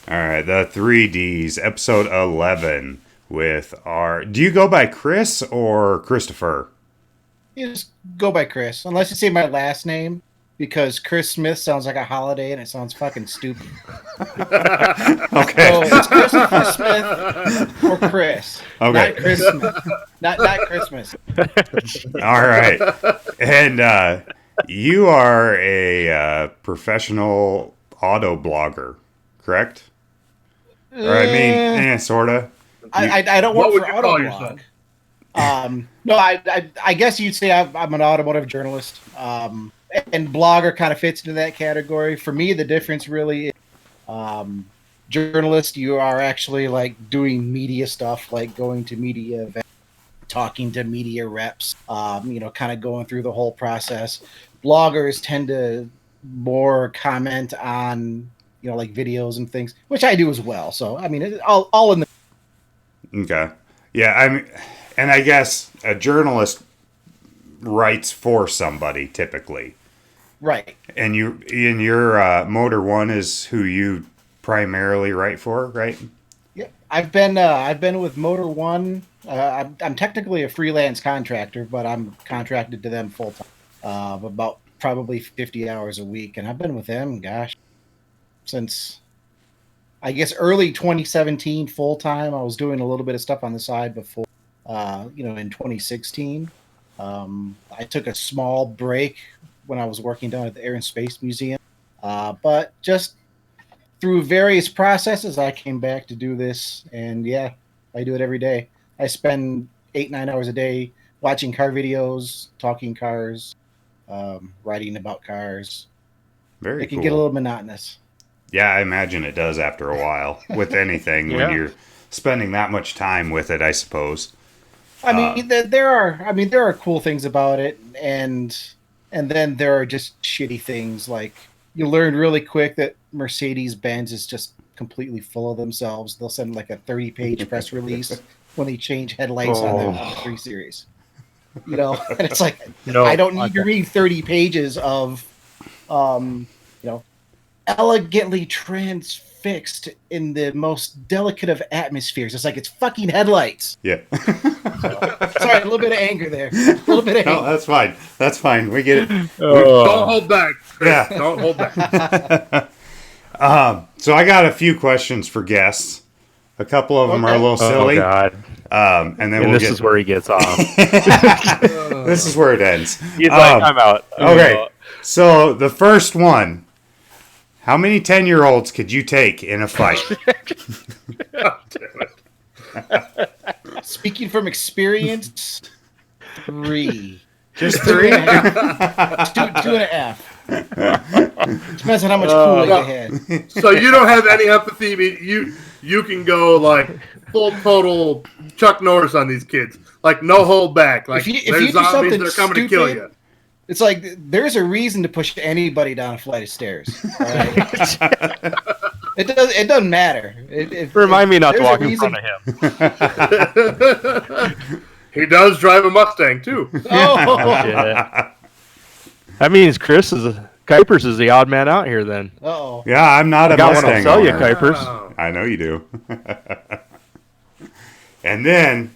All right, the 3Ds, episode 11 with our. Do you go by Chris or Christopher? You just go by Chris, unless you say my last name, because Chris Smith sounds like a holiday and it sounds fucking stupid. Okay. So it's Christopher Smith or Chris. Okay. Not Christmas. Not Christmas. All right. And you are a professional auto blogger, correct? Or I mean, sort of. I don't What work would for you call Autoblog. yourself? No, I guess you'd say I'm an automotive journalist. And blogger kind of fits into that category. For me, the difference really is journalist, you are actually like doing media stuff, like going to media events, talking to media reps, kind of going through the whole process. Bloggers tend to more comment on, like videos and things, which I do as well. So, I mean, it's all in the. Okay. Yeah, and I guess a journalist writes for somebody typically. Right. And your Motor One is who you primarily write for, right? Yeah, I've been with Motor One. I'm technically a freelance contractor, but I'm contracted to them full time, about probably 50 hours a week, and I've been with them, gosh, since I guess early 2017 full time. I was doing a little bit of stuff on the side before, in 2016. I took a small break when I was working down at the Air and Space Museum, but just through various processes, I came back to do this, and yeah, I do it every day. I spend 8-9 hours a day watching car videos, talking cars, writing about cars. Very It can cool. get a little monotonous. Yeah, I imagine it does after a while with anything when you're spending that much time with it, I suppose. I mean, there are cool things about it, and then there are just shitty things. Like, you learn really quick that Mercedes-Benz is just completely full of themselves. They'll send like a 30-page press release when they change headlights on the 3 Series. And it's like, I don't need to read 30 pages of, elegantly transfixed in the most delicate of atmospheres. It's like, it's fucking headlights. Yeah. Sorry, a little bit of anger there. A little bit of No, anger. that's fine. That's fine. We get it. Don't hold back, Chris. Yeah. Don't hold back. So I got a few questions for guests. A couple of them are a little silly. Oh, God. And then This is where he gets off. This is where it ends. He's like, I'm out. Okay. So the first one. How many 10-year-olds could you take in a fight? Speaking from experience, 3. Just 3? 2.5. Depends on how much Kool-Aid you had. So you don't have any empathy. You can go like full total Chuck Norris on these kids. Like no hold back. Like If you there's do zombies, something they're coming to kill stupid, you. It's like there's a reason to push anybody down a flight of stairs. All right? It doesn't matter. Remind me not to there's a walk in reason- front of him. He does drive a Mustang too. Oh, Shit. That means Kuipers is the odd man out here then. uh-oh. Yeah, I'm not a Got one Mustang to sell you, owner. Kuipers. Oh. I know you do. And then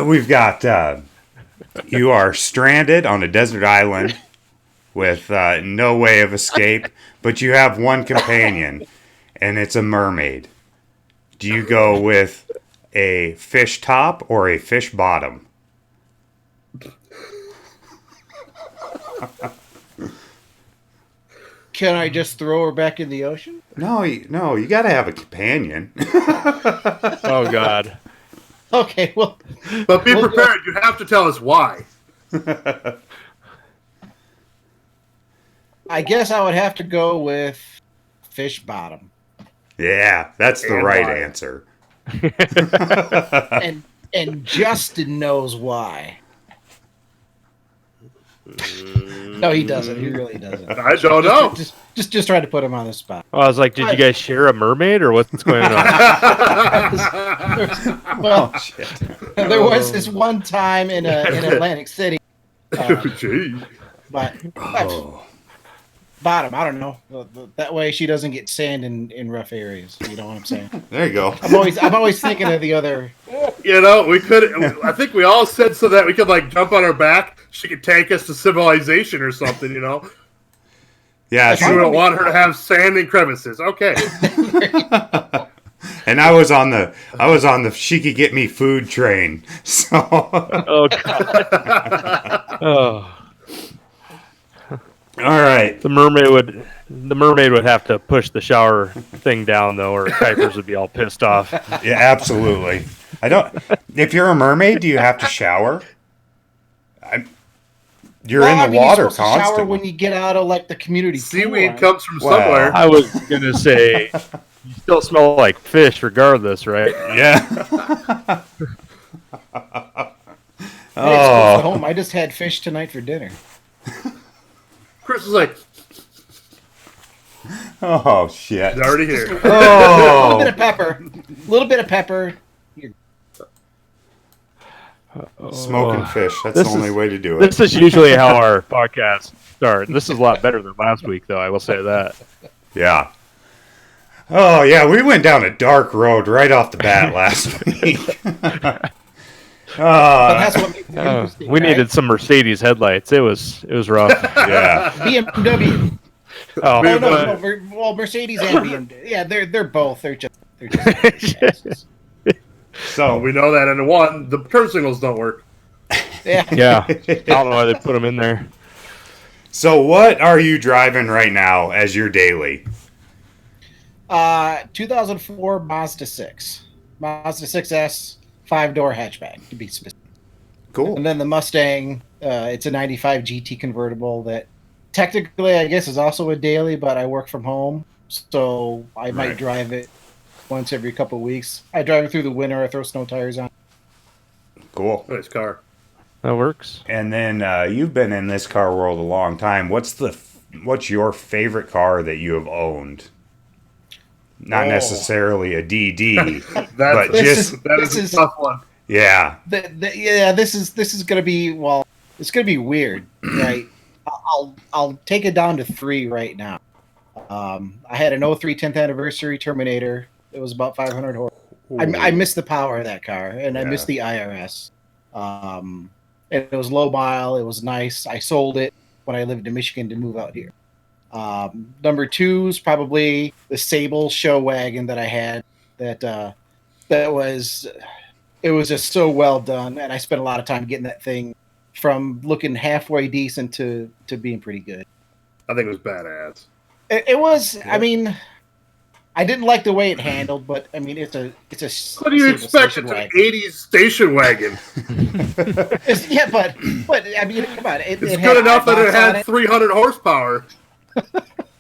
we've got you are stranded on a desert island with no way of escape, but you have one companion, and it's a mermaid. Do you go with a fish top or a fish bottom? Can I just throw her back in the ocean? No, you got to have a companion. Oh, God. Okay, well, But be We'll go- prepared. You have to tell us why. I guess I would have to go with fish bottom. Yeah, that's the And right why? answer. And Justin knows why. No, he doesn't. He really doesn't. I don't know. Just try to put him on the spot. I was like, did you guys share a mermaid or what's going on? Well, Oh, shit. there was this one time in Atlantic City, Gee. but Oh. bottom. I don't know. That way she doesn't get sand in rough areas. You know what I'm saying? There you go. I'm always thinking of the other. You know, we could. I think we all said so that we could like jump on her back. She could take us to civilization or something. You know. Yeah. We don't want her to have sand and crevices. Okay. And I was on the she could get me food train. So Oh God. Oh. all right. The mermaid would have to push the shower thing down though, or Kuipers would be all pissed off. Yeah, absolutely. If you're a mermaid, do you have to shower? You're in the water you're supposed to shower constantly. when you get out of like the community pool, Seaweed right? comes from Wow. somewhere. I was gonna say you still smell like fish regardless, right? Yeah. At Oh. home. I just had fish tonight for dinner. Chris is like, Oh shit. he's already here. A little bit Oh. of pepper. A little bit of pepper. Smoking fish. That's This the only is- way to do it. This is usually how our podcasts start. This is a lot better than last week, though. I will say that. Yeah. Oh yeah, we went down a dark road right off the bat last week. But that's what makes it interesting, We right? needed some Mercedes headlights. It was rough. Yeah. BMW. Oh, Oh no, but- well, Mercedes and BMW. Yeah, they're both. They're just. So We know that, and one, the turn signals don't work. Yeah. yeah. I don't know why they put them in there. So what are you driving right now as your daily? 2004 Mazda 6, Mazda 6S, 5-door hatchback to be specific. Cool. And then the Mustang, it's a 95 GT convertible that technically I guess is also a daily, but I work from home, so I might Right. drive it once every couple of weeks. I drive it through the winter. I throw snow tires on. Cool. Nice car. That works. And then you've been in this car world a long time. What's your favorite car that you have owned? Not Oh. necessarily a DD, That's, but This just this a is tough one. yeah. yeah. This is gonna be it's gonna be weird, right? I'll take it down to 3 right now. I had an 03 10th anniversary Terminator. It was about 500 horse. I miss the power of that car, and I Yeah. miss the IRS. And it was low mile. It was nice. I sold it when I lived in Michigan to move out here. Number 2 is probably the Sable show wagon that I had. That was it was just so well done, and I spent a lot of time getting that thing from looking halfway decent to being pretty good. I think it was badass. It was. I mean, I didn't like the way it handled, but I mean, it's a. What do you Sable expect? station It's an wagon. 80s station wagon. Yeah, but I mean, come on, It's it good had enough that it iBox on had 300 horsepower.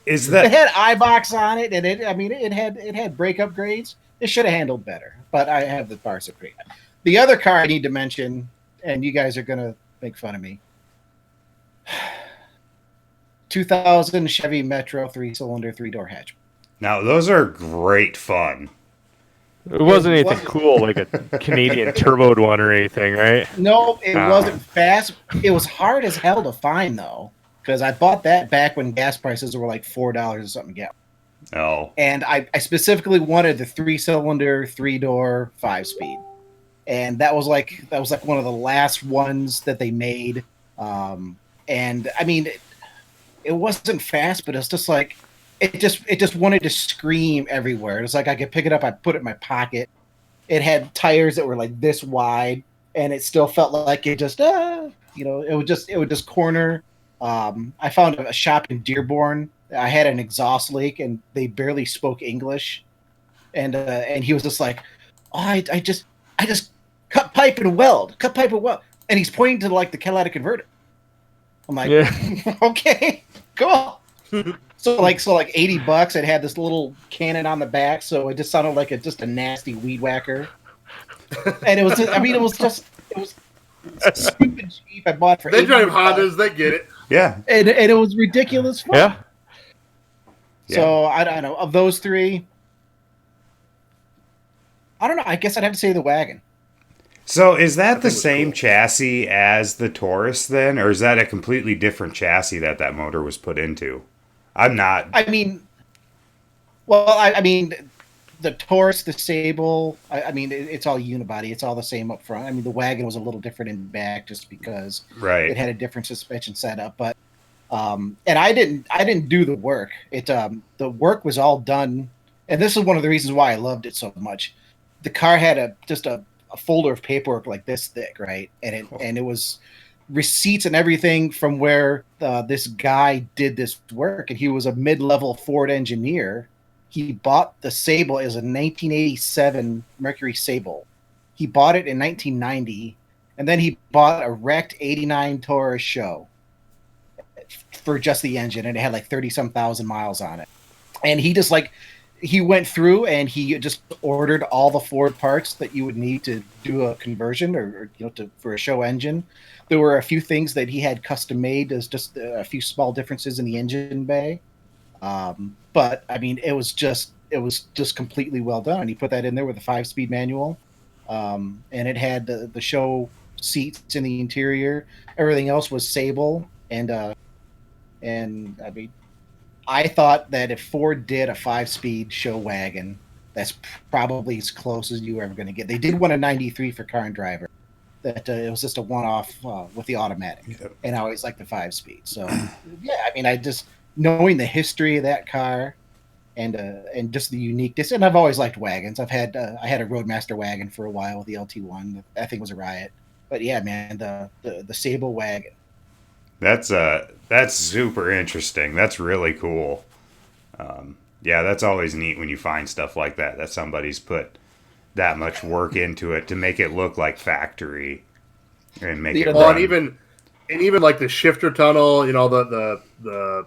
Is It that had iBox on it, and it had brake upgrades. It should have handled better, but I have the bar Supreme. The other car I need to mention, and you guys are gonna make fun of me. 2000 Chevy Metro 3-cylinder 3-door hatch. now? Those are great fun. It wasn't It anything wasn't. cool like a Canadian turboed one or anything, right? No, it Ah. wasn't fast. It was hard as hell to find though, because I bought that back when gas prices were like $4 or something a gallon. Oh, And I specifically wanted the 3-cylinder 3-door 5-speed, and that was like one of the last ones that they made. And I mean, it wasn't fast, but it's just like it just wanted to scream everywhere. It was like I could pick it up, I put it in my pocket. It had tires that were like this wide, and it still felt like it just it would just corner. I found a shop in Dearborn. I had an exhaust leak, and they barely spoke English, and he was just like, "Oh, I just cut pipe and weld, and he's pointing to like the catalytic converter. I'm like, Yeah. okay, cool. So like $80. It had this little cannon on the back, so it just sounded like just a nasty weed whacker. And it was stupid cheap. I bought it for They drive $800. Hondas, they get it. yeah. and it was ridiculous fun. Yeah. So I don't know, of those 3, I don't know. I guess I'd have to say the wagon. So is that the think it was same cool. chassis as the Taurus then, or is that a completely different chassis that motor was put into? I'm not. I mean, well, I mean, the Taurus, the Sable. I mean, it's all unibody. It's all the same up front. I mean, the wagon was a little different in back just because Right. it had a different suspension setup. But and I didn't do the work. The work was all done, and this is one of the reasons why I loved it so much. The car had just a folder of paperwork like this thick, right? And it was receipts and everything from where this guy did this work, and he was a mid-level Ford engineer. He bought the Sable as a 1987 Mercury Sable. He bought it in 1990, and then he bought a wrecked '89 Taurus show for just the engine, and it had like 30-some thousand miles on it. And he went through and he just ordered all the Ford parts that you would need to do a conversion or for a show engine. There were a few things that he had custom made. There's just a few small differences in the engine bay. But I mean, it was just completely well done. He put that in there with a 5-speed manual. And it had the show seats in the interior. Everything else was Sable. And I mean, I thought that if Ford did a 5-speed show wagon, that's probably as close as you were ever going to get. They did one in '93 for Car and Driver. That it was just a one-off with the automatic, and I always liked the 5-speed. So, yeah, I mean, I just knowing the history of that car, and just the uniqueness. And I've always liked wagons. I had a Roadmaster wagon for a while with the LT1. That thing was a riot. But yeah, man, the Sable wagon. That's super interesting. That's really cool. Yeah, that's always neat when you find stuff like that somebody's put that much work into it to make it look like factory and make it run. And even like the shifter tunnel, the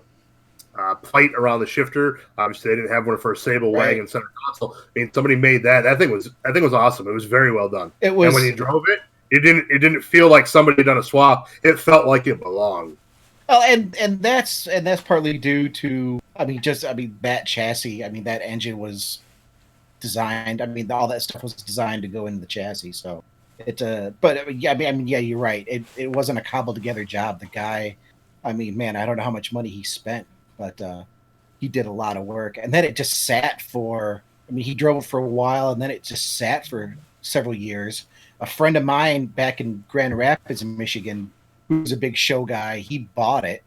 plate around the shifter. Obviously, they didn't have one for a Sable wagon center console. I mean, somebody made that. That thing was awesome. It was very well done. It was, and when you drove it, it didn't feel like somebody had done a swap. It felt like it belonged. Well, and that's partly due to that chassis. I mean, that engine was designed. I mean, all that stuff was designed to go into the chassis. So yeah, you're right. It wasn't a cobbled together job. The guy, I mean, man, I don't know how much money he spent, but he did a lot of work. And then it just sat for. I mean, he drove it for a while, and then it just sat for several years. A friend of mine back in Grand Rapids, Michigan, who's a big show guy, he bought it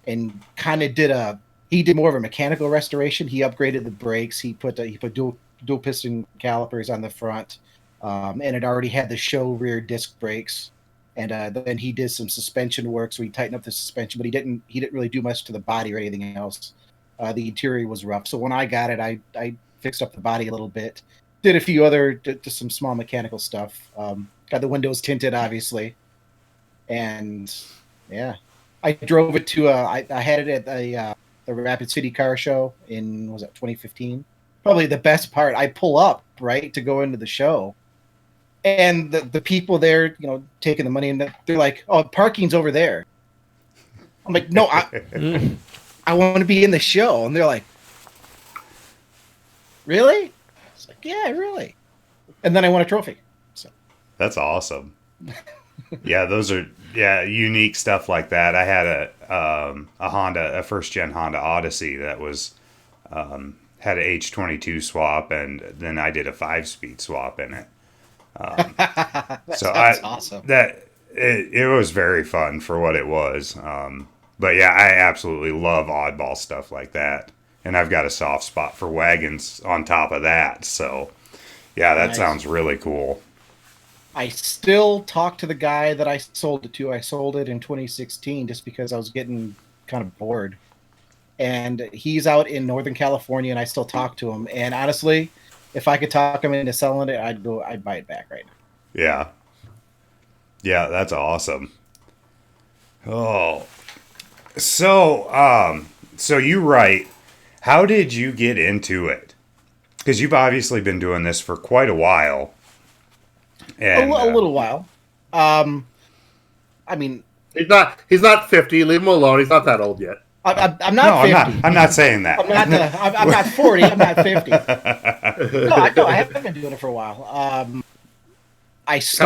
and kind of did more of a mechanical restoration. He upgraded the brakes. He put dual piston calipers on the front, and it already had the show rear disc brakes. And then he did some suspension work, so he tightened up the suspension, but he didn't really do much to the body or anything else. The interior was rough, so when I got it, I fixed up the body a little bit. Did a few other just some small mechanical stuff. Got the windows tinted, obviously, and yeah, I drove it to. I had it at the Rapid City Car Show in 2015. Probably the best part. I pull up right to go into the show, and the people there, taking the money, and they're like, "Oh, parking's over there." I'm like, "No, I want to be in the show," and they're like, "Really?" It's like, "Yeah, really." And then I won a trophy. So that's awesome. Yeah, those are unique stuff like that. I had a Honda, a first gen Honda Odyssey that was had an H22 swap, and then I did a 5-speed swap in it. That's awesome. It was very fun for what it was. But yeah, I absolutely love oddball stuff like that, and I've got a soft spot for wagons on top of that. So yeah, that sounds really cool. I still talk to the guy that I sold it to. I sold it in 2016 just because I was getting kind of bored. And he's out in Northern California, and I still talk to him. And honestly, if I could talk him into selling it, I'd buy it back right now. Yeah. Yeah, that's awesome. Oh. So you write, how did you get into it? Because you've obviously been doing this for quite a while. And, a little while. I mean, he's not 50. Leave him alone. He's not that old yet. I'm not 50. I'm not saying that. I'm not 40. I'm not 50. No, I haven't been doing it for a while. How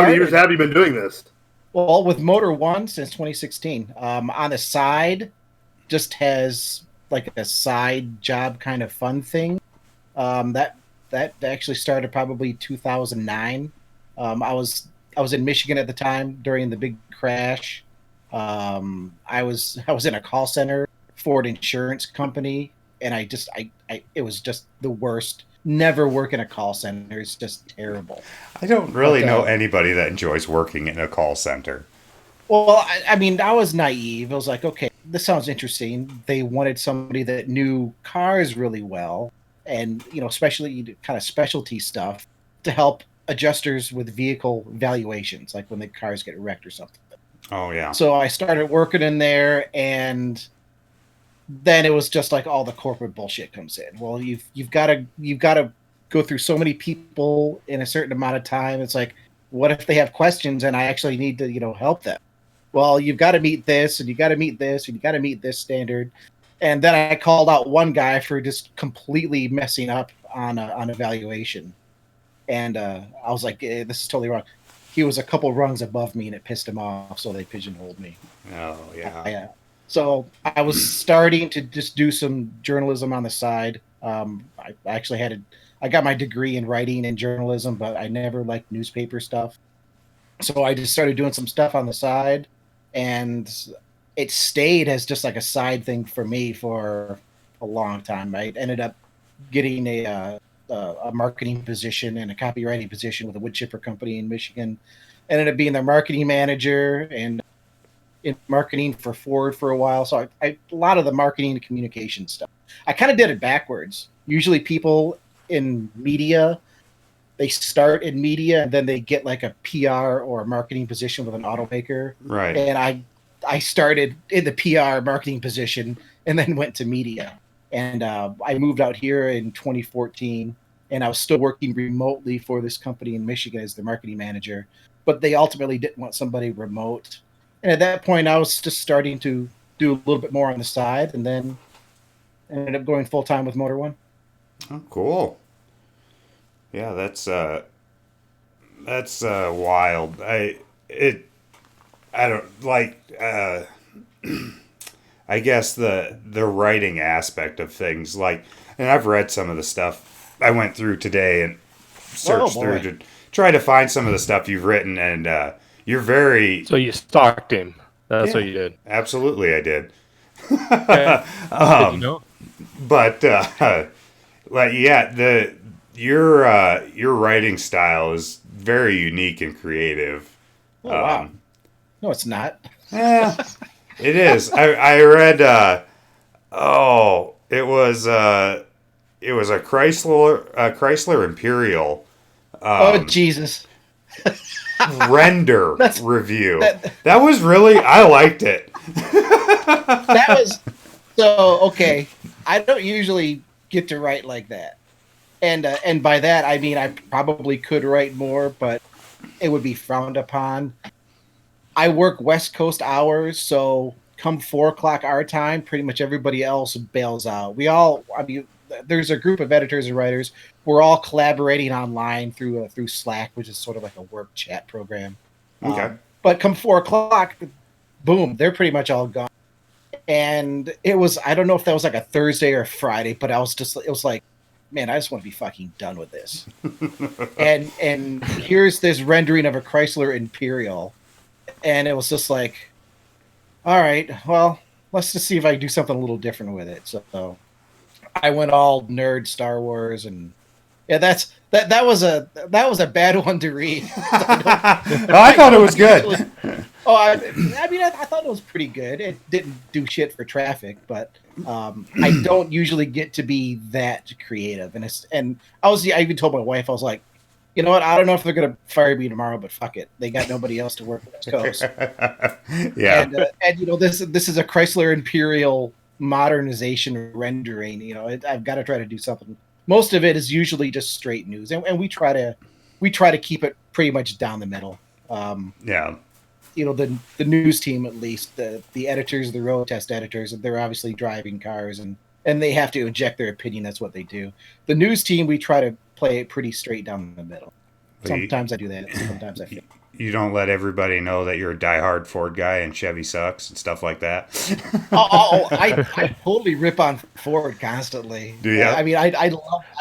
many years have you been doing this? Well, with Motor One since 2016. On the side, just has like a side job kind of fun thing. That actually started probably 2009. I was in Michigan at the time during the big crash. I was in a call center for an insurance company, and it was just the worst. Never work in a call center. It's just terrible. I don't really But, know anybody that enjoys working in a call center. Well, I mean, I was naive. I was like, okay, this sounds interesting. They wanted somebody that knew cars really well, and especially kind of specialty stuff to help adjusters with vehicle valuations, like when the cars get wrecked or something. Oh yeah. So I started working in there, and then it was just like all the corporate bullshit comes in. Well, you've got to go through so many people in a certain amount of time. It's like, what if they have questions and I actually need to help them? Well, you've got to meet this, and you got to meet this, and you got to meet this standard. And then I called out one guy for just completely messing up on evaluation. And I was like, this is totally wrong. He was a couple rungs above me, and it pissed him off, so they pigeonholed me. Oh yeah. So I was starting to just do some journalism on the side. I actually I got my degree in writing and journalism, but I never liked newspaper stuff. So I just started doing some stuff on the side, and it stayed as just like a side thing for me for a long time. I ended up getting a marketing position and a copywriting position with a wood chipper company in Michigan. Ended up being their marketing manager and in marketing for Ford for a while. So a lot of the marketing and communication stuff. I kind of did it backwards. Usually people in media, they start in media and then they get like a PR or a marketing position with an automaker. Right. And I started in the PR marketing position and then went to media. And I moved out here in 2014, and I was still working remotely for this company in Michigan as the marketing manager. But they ultimately didn't want somebody remote. And at that point, I was just starting to do a little bit more on the side, and then ended up going full time with Motor One. Oh, cool. Yeah, that's wild. I don't like. I guess the writing aspect of things, like, and I've read some of the stuff I went through today and searched through to try to find some of the stuff you've written, and you're very. So you stalked him. That's what you did. Absolutely, I did. Okay. Did you know? But like, yeah, your writing style is very unique and creative. Oh, wow. No, it's not. Yeah, it is. I read. It was a Chrysler Imperial. Oh Jesus. Render review. That was really. I liked it. That was so okay. I don't usually get to write like that, and by that I mean I probably could write more, but it would be frowned upon. I work West Coast hours, so come 4:00 our time, pretty much everybody else bails out. There's a group of editors and writers. We're all collaborating online through Slack, which is sort of like a work chat program. Okay. But come 4:00, boom, they're pretty much all gone. And it was, I don't know if that was like a Thursday or Friday, but it was like, man, I just want to be fucking done with this. and here's this rendering of a Chrysler Imperial. And it was just like, all right, well, let's just see if I can do something a little different with it. So I went all nerd Star Wars, and yeah, that was a bad one to read. I thought it was good. I mean, I thought it was pretty good. It didn't do shit for traffic, but I don't usually get to be that creative. And I even told my wife, I was like, you know what? I don't know if they're gonna fire me tomorrow, but fuck it. They got nobody else to work West Coast. Yeah. And this is a Chrysler Imperial modernization rendering. I've got to try to do something. Most of it is usually just straight news, and we try to keep it pretty much down the middle. Yeah. The news team, at least the editors, the road test editors, they're obviously driving cars and they have to inject their opinion. That's what they do. The news team, we try to play it pretty straight down the middle. Sometimes I do that. Sometimes I think. You don't let everybody know that you're a diehard Ford guy and Chevy sucks and stuff like that. I totally rip on Ford constantly. Do you? I mean, I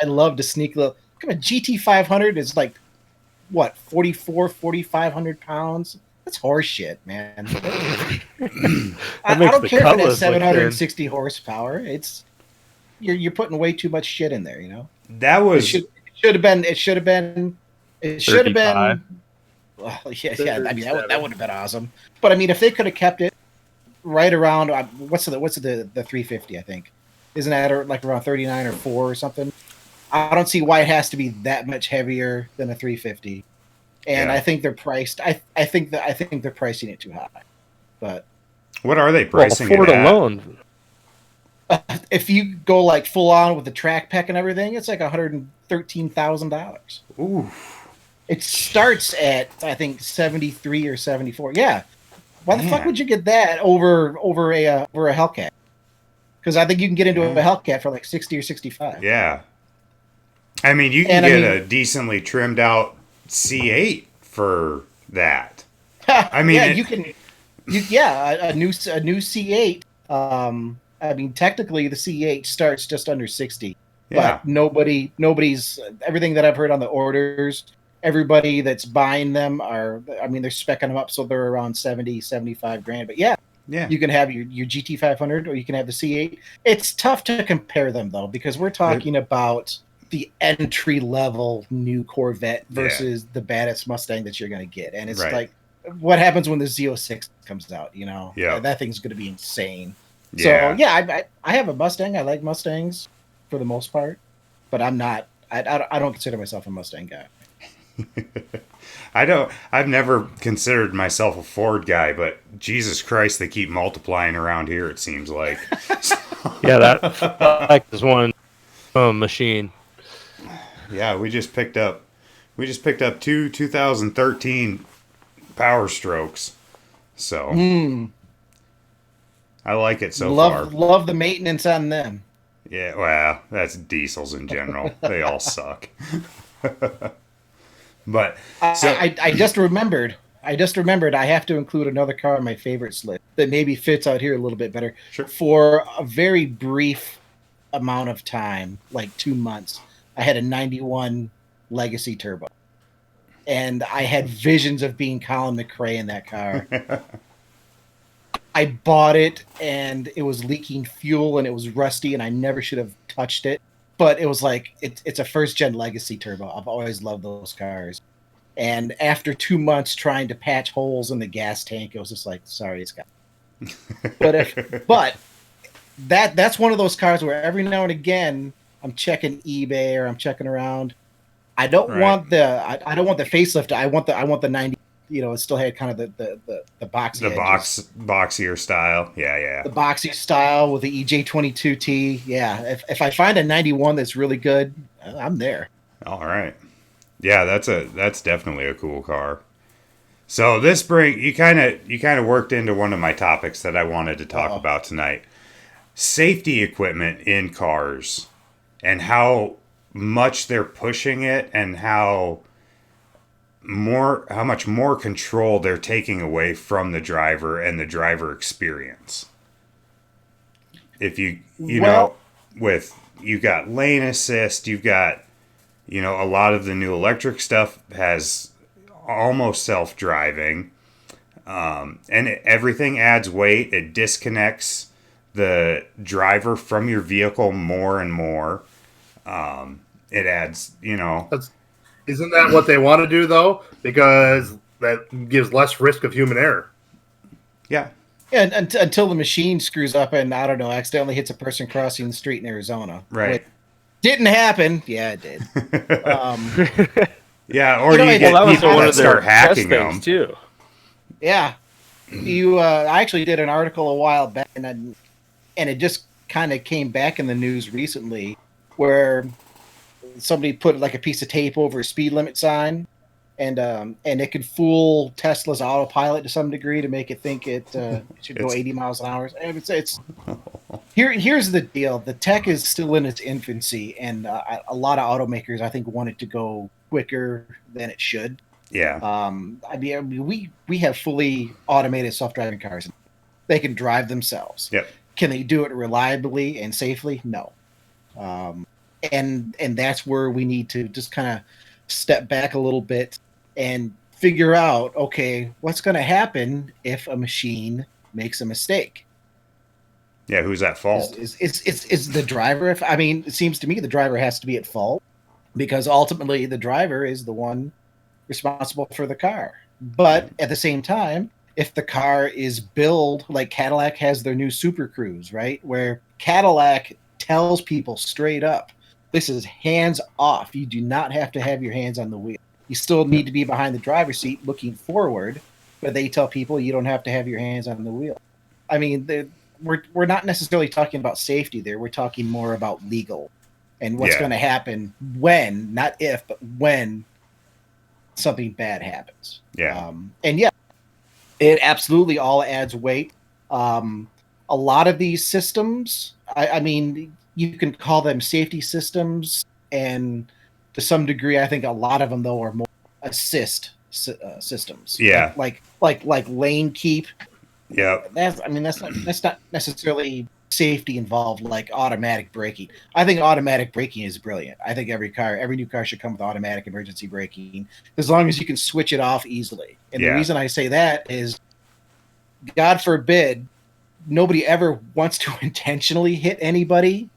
love to sneak little. Come on, GT500 is like what 4,500 pounds. That's horse shit, man. I makes don't the care if it Cutlass has look 760 horsepower. It's you're putting way too much shit in there. You know. That It was should have been. It should have been. It should have 35. been. Well, yeah. I mean, that would have been awesome. But I mean, if they could have kept it right around what's the 350? I think isn't that like around 39 or 4 or something? I don't see why it has to be that much heavier than a 350. And Yeah. I think they're priced. I think they're pricing it too high. But what are they Well, pricing Ford it at? alone. if you go like full on with the track pack and everything, it's like $113,000. Ooh, It starts at I think 73 or 74. Yeah. Why the fuck Man. would you get that over a Hellcat? Because I think you can get into a Hellcat for like 60 or 65. yeah. I mean, you can And get a decently trimmed out C8 for that. I mean, yeah, it- you can. A new C8. I mean, technically the C8 starts just under 60. Yeah. But nobody's everything that I've heard on the orders. Everybody that's buying them they're speccing them up so they're around 70, 75 grand. But yeah, Yeah. you can have your GT500 or you can have the C8. It's tough to compare them though because we're talking about the entry level new Corvette versus the baddest Mustang that you're going to get, and it's Right. like what happens when the Z06 comes out. You know, Yeah. that thing's going to be insane. Yeah. So yeah, I have a Mustang. I like Mustangs for the most part, but I'm not. I don't consider myself a Mustang guy. I've never considered myself a Ford guy, but Jesus Christ, they keep multiplying around here, it seems like. Yeah, that is one machine. Yeah, we just picked up two 2013 Power Strokes. So I like it so far. Love the maintenance on them. Yeah, well, that's diesels in general. They all suck. But so I just remembered. I have to include another car on my favorites list that maybe fits out here a little bit better. Sure. For a very brief amount of time, like 2 months, I had a 91 Legacy Turbo. And I had visions of being Colin McRae in that car. I bought it and it was leaking fuel and it was rusty and I never should have touched it. But it was like it's a first gen Legacy Turbo. I've always loved those cars. And after 2 months trying to patch holes in the gas tank, it was just like, sorry, it's got. But that's one of those cars where every now and again I'm checking eBay or I'm checking around. I don't want the facelift. I want the 90. You know, it still had kind of the boxy edges. Boxier style. Yeah. The boxy style with the EJ22T. Yeah, if I find a 91 that's really good, I'm there. All right. Yeah, that's definitely a cool car. So this you kind of worked into one of my topics that I wanted to talk about tonight. Safety equipment in cars and how much they're pushing it and how much more control they're taking away from the driver and the driver experience. If you got lane assist, you've got, a lot of the new electric stuff has almost self-driving, and everything adds weight. It disconnects the driver from your vehicle more and more. It adds, Isn't that what they want to do, though? Because that gives less risk of human error. Yeah. And until the machine screws up and, I don't know, accidentally hits a person crossing the street in Arizona. Right. Which didn't happen. Yeah, it did. Yeah, or you get people that start hacking them. Too. Yeah. I actually did an article a while back, and it just kind of came back in the news recently where somebody put like a piece of tape over a speed limit sign, and it could fool Tesla's autopilot to some degree to make it think it should go 80 miles an hour. And here's the deal: the tech is still in its infancy, and a lot of automakers I think want it to go quicker than it should. Yeah. We have fully automated self-driving cars. They can drive themselves. Yep. Can they do it reliably and safely? No. And that's where we need to just kind of step back a little bit and figure out, okay, what's going to happen if a machine makes a mistake? Yeah, who's at fault? Is the driver? It seems to me the driver has to be at fault because ultimately the driver is the one responsible for the car. But at the same time, if the car is built like Cadillac has their new Super Cruise, right? Where Cadillac tells people straight up, this is hands off. You do not have to have your hands on the wheel. You still need to be behind the driver's seat looking forward, but they tell people you don't have to have your hands on the wheel. I mean, we're not necessarily talking about safety there. We're talking more about legal and what's going to happen when, not if, but when something bad happens. Yeah. And yeah, it absolutely all adds weight. A lot of these systems, I mean, you can call them safety systems, and to some degree, I think a lot of them though are more assist systems. Yeah. Like lane keep. Yeah. That's not necessarily safety involved like automatic braking. I think automatic braking is brilliant. I think every new car should come with automatic emergency braking as long as you can switch it off easily. And the reason I say that is, God forbid, nobody ever wants to intentionally hit anybody,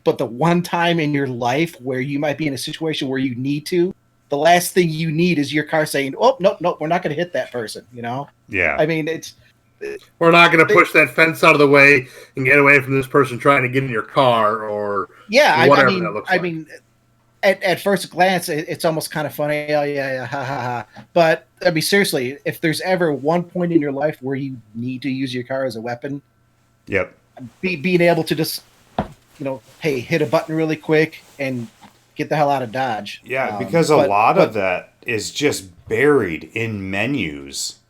but the one time in your life where you might be in a situation where you need to, the last thing you need is your car saying, "Oh, nope, we're not going to hit that person." You know? Yeah. I mean, we're not going to push that fence out of the way and get away from this person trying to get in your car, or whatever that looks like. I mean, at first glance, it's almost kind of funny. Oh yeah, ha ha ha. But I mean, seriously, if there's ever one point in your life where you need to use your car as a weapon, yep, being able to just, hey, hit a button really quick and get the hell out of Dodge. Yeah, because a lot of that is just buried in menus.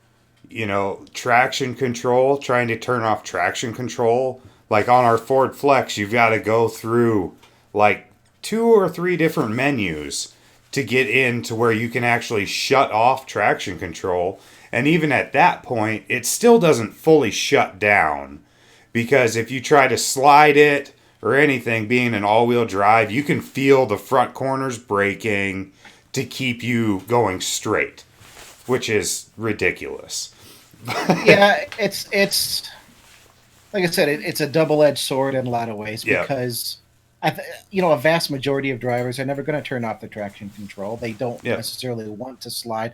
Traction control, trying to turn off traction control. Like on our Ford Flex, you've got to go through like 2 or 3 different menus to get into where you can actually shut off traction control. And even at that point, it still doesn't fully shut down. Because if you try to slide it or anything, being an all-wheel drive, you can feel the front corners braking to keep you going straight, which is ridiculous. Yeah, it's like I said, it's a double-edged sword in a lot of ways because a vast majority of drivers are never going to turn off the traction control. They don't necessarily want to slide.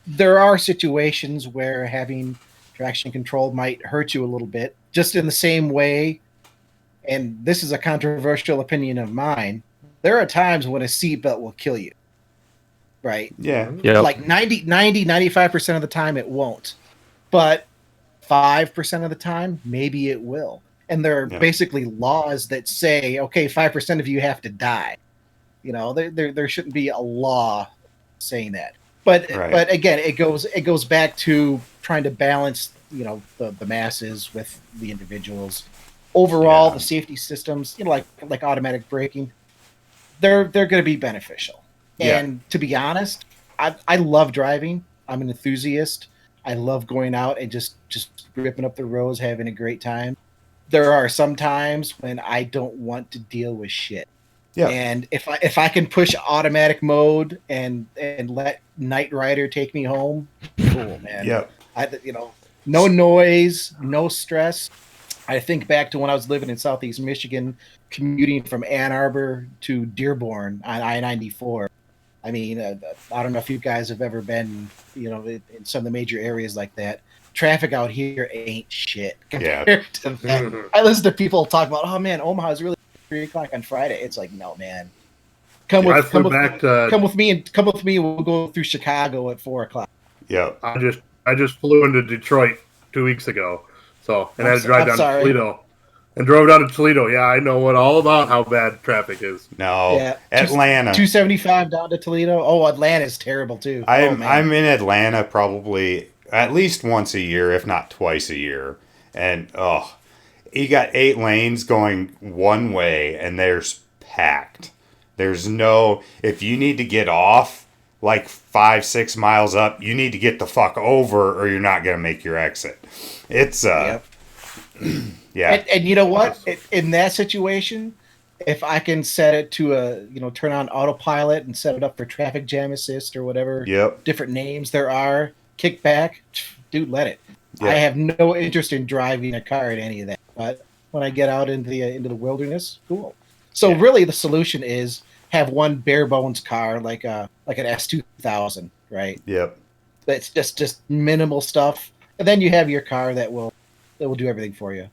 There are situations where having traction control might hurt you a little bit, just in the same way. And this is a controversial opinion of mine. There are times when a seatbelt will kill you, right? Yeah. Like 95% of the time it won't. But 5% of the time, maybe it will. And there are basically laws that say, okay, 5% of you have to die. There shouldn't be a law saying that. But again, it goes back to trying to balance, the masses with the individuals. Overall, the safety systems, like automatic braking, they're going to be beneficial. And to be honest, I love driving. I'm an enthusiast. I love going out and just ripping up the roads, having a great time. There are some times when I don't want to deal with shit. Yeah. And if I can push automatic mode and let Knight Rider take me home, cool, man. Yeah. No noise, no stress. I think back to when I was living in Southeast Michigan, commuting from Ann Arbor to Dearborn on I-94. I mean, I don't know if you guys have ever been, in some of the major areas like that. Traffic out here ain't shit compared to that. I listen to people talk about, oh man, Omaha is really 3 o'clock on Friday. It's like, no, man. Come with me and we'll go through Chicago at 4 o'clock. Yeah. I just flew into Detroit 2 weeks ago. I had to drive down to Toledo. And drove down to Toledo. Yeah, I know all about how bad traffic is. No, Atlanta. 275 down to Toledo. Oh, Atlanta's terrible too. I'm in Atlanta probably at least once a year, if not twice a year. And you got 8 lanes going one way, and there's packed. There's no, if you need to get off, like 5-6 miles up, you need to get the fuck over or you're not going to make your exit. It's Yep. yeah. And you know what? In that situation, if I can set it to turn on autopilot and set it up for traffic jam assist or whatever Yep. different names there are, kick back, dude, let it. Yeah. I have no interest in driving a car in any of that. But when I get out into the wilderness, cool. So Yeah. really, the solution is have one bare bones car like an S2000, right? Yep. That's just minimal stuff, and then you have your car that will do everything for you.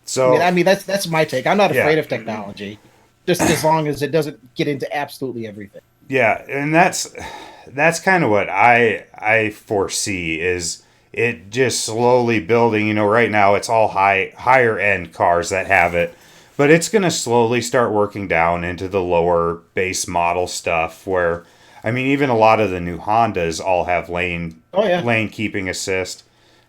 So I mean that's my take. I'm not Yeah. afraid of technology, just as long as it doesn't get into absolutely everything. yeah, and that's kind of what I foresee is it just slowly building. Right now it's all higher end cars that have it, but it's going to slowly start working down into the lower base model stuff where, I mean, even a lot of the new Hondas all have lane keeping assist.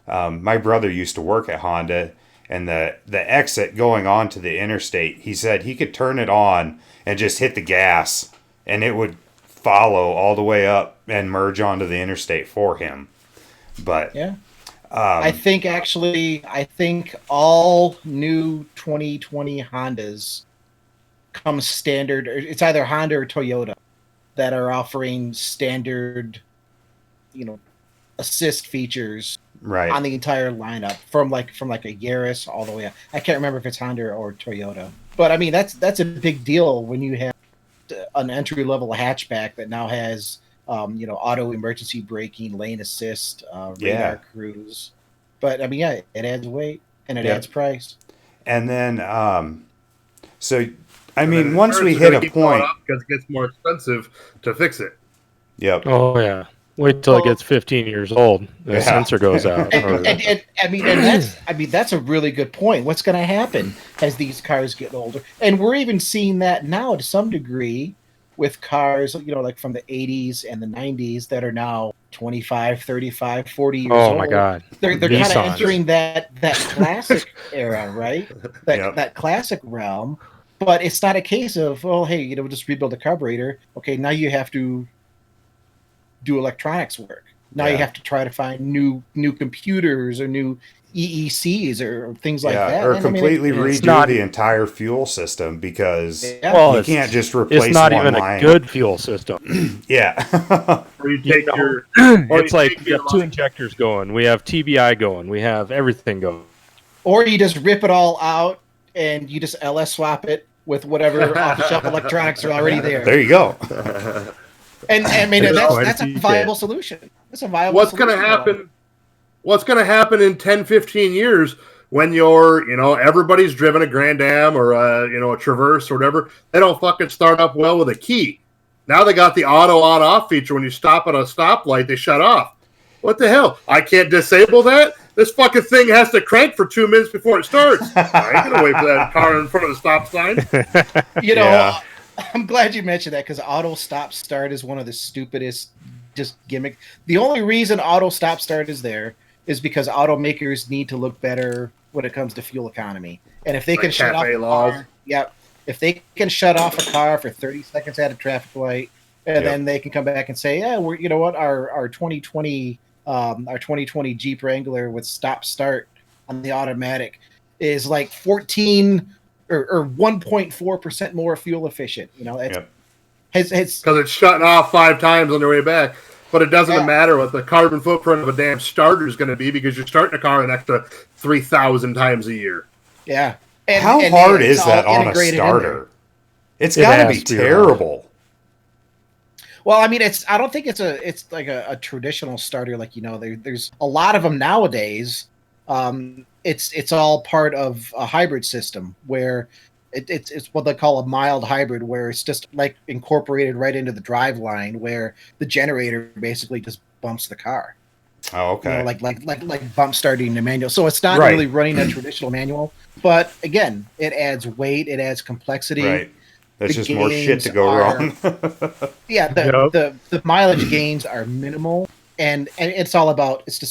My brother used to work at Honda, and the exit going onto the interstate, he said he could turn it on and just hit the gas, and it would follow all the way up and merge onto the interstate for him. But Yeah. I think all new 2020 Hondas come standard. It's either Honda or Toyota that are offering standard, assist features right, on the entire lineup from like a Yaris all the way up. I can't remember if it's Honda or Toyota, but I mean that's a big deal when you have an entry level hatchback that now has auto emergency braking, lane assist, radar cruise. But I mean, yeah, it adds weight and it adds price. and then so I mean, once we hit a point, because it gets more expensive to fix it. yep, Oh yeah. Wait till it gets 15 years old. The sensor goes out. And that's a really good point. What's going to happen as these cars get older? And we're even seeing that now to some degree with cars, like from the 80s and the 90s that are now 25, 35, 40 years old. Oh my God. They're kind of entering that classic era, right? That classic realm. But it's not a case of, well, hey, just rebuild the carburetor. Okay, now you have to do electronics work. Now you have to try to find new computers or new EECs or things like that. Or And completely redo the entire fuel system because you can't just replace it's not one even line. a good fuel system. Yeah. Or you take it's like we have two injectors going. We have TBI going. We have everything going. Or you just rip it all out and you just LS swap it with whatever off-the-shelf electronics are already there. There you go. And I mean, that's a viable solution. That's a viable What's solution. going to happen? What's going to happen in 10, 15 years when everybody's driven a Grand Am or a Traverse or whatever? They don't fucking start up well with a key. Now they got the auto on-off feature. When you stop at a stoplight, they shut off. What the hell? I can't disable that? This fucking thing has to crank for 2 minutes before it starts. I ain't gonna wait for that car in front of the stop sign. I'm glad you mentioned that because auto stop start is one of the stupidest just gimmick. The only reason auto stop start is there is because automakers need to look better when it comes to fuel economy. And if they can shut off a car, if they can shut off a car for 30 seconds at a traffic light, and then they can come back and say, yeah, our 2020 Jeep Wrangler with stop start on the automatic is like 14 or 1.4% more fuel efficient. Because it's shutting off 5 times on the way back. But it doesn't matter what the carbon footprint of a damn starter is going to be because you're starting a car an extra 3,000 times a year. Yeah. How hard is that on a starter? It's got to be terrible. Well, I mean, I don't think it's like a traditional starter. Like, there's a lot of them nowadays. It's all part of a hybrid system where it's what they call a mild hybrid, where it's just like incorporated right into the drive line, where the generator basically just bumps the car. Oh, okay. Like bump starting the manual. So it's not really running a traditional manual, but again, it adds weight, it adds complexity. Right. There's just more shit to go wrong. The mileage gains are minimal. And it's just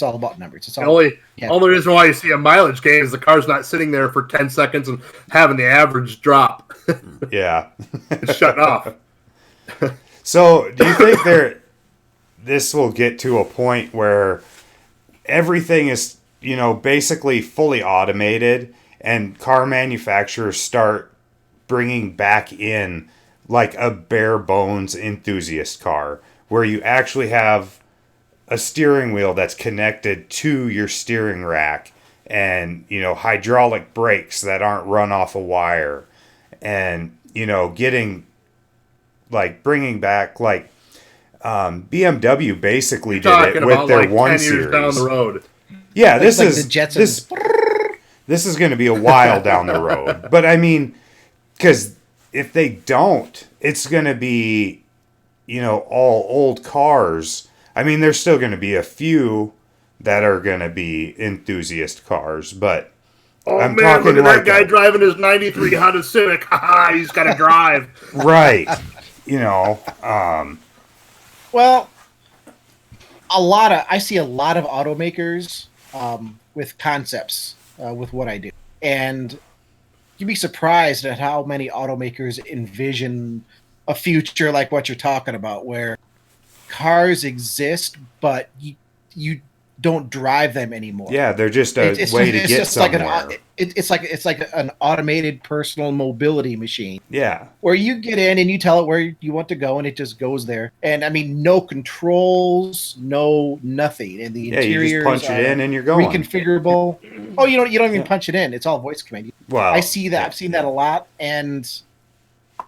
all about numbers. It's only reason why you see a mileage gain is the car's not sitting there for 10 seconds and having the average drop. Yeah. It's shutting off. So do you think this will get to a point where everything is, basically fully automated, and car manufacturers start bringing back in like a bare bones enthusiast car where you actually have a steering wheel that's connected to your steering rack, and hydraulic brakes that aren't run off a wire, and getting like bringing back like BMW basically did it with their 1 Series down the road. Yeah, this like is the Jetsons. this is going to be a while down the road. But I mean, because if they don't, it's going to be, all old cars. I mean, there's still going to be a few that are going to be enthusiast cars, but I'm talking look at like that guy driving his 93 Honda Civic. Haha, he's got to drive. Right. Well, I see a lot of automakers with concepts with what I do. And you'd be surprised at how many automakers envision a future like what you're talking about, where cars exist, but you don't drive them anymore. Yeah, they're just a way to get somewhere. It's like an automated personal mobility machine. Yeah. Where you get in and you tell it where you want to go, and it just goes there. And I mean, no controls, no nothing. And the interiors you just punch it in and you're going. Reconfigurable. Oh, you don't even punch it in. It's all voice command. Wow. I see that. I've seen that a lot, and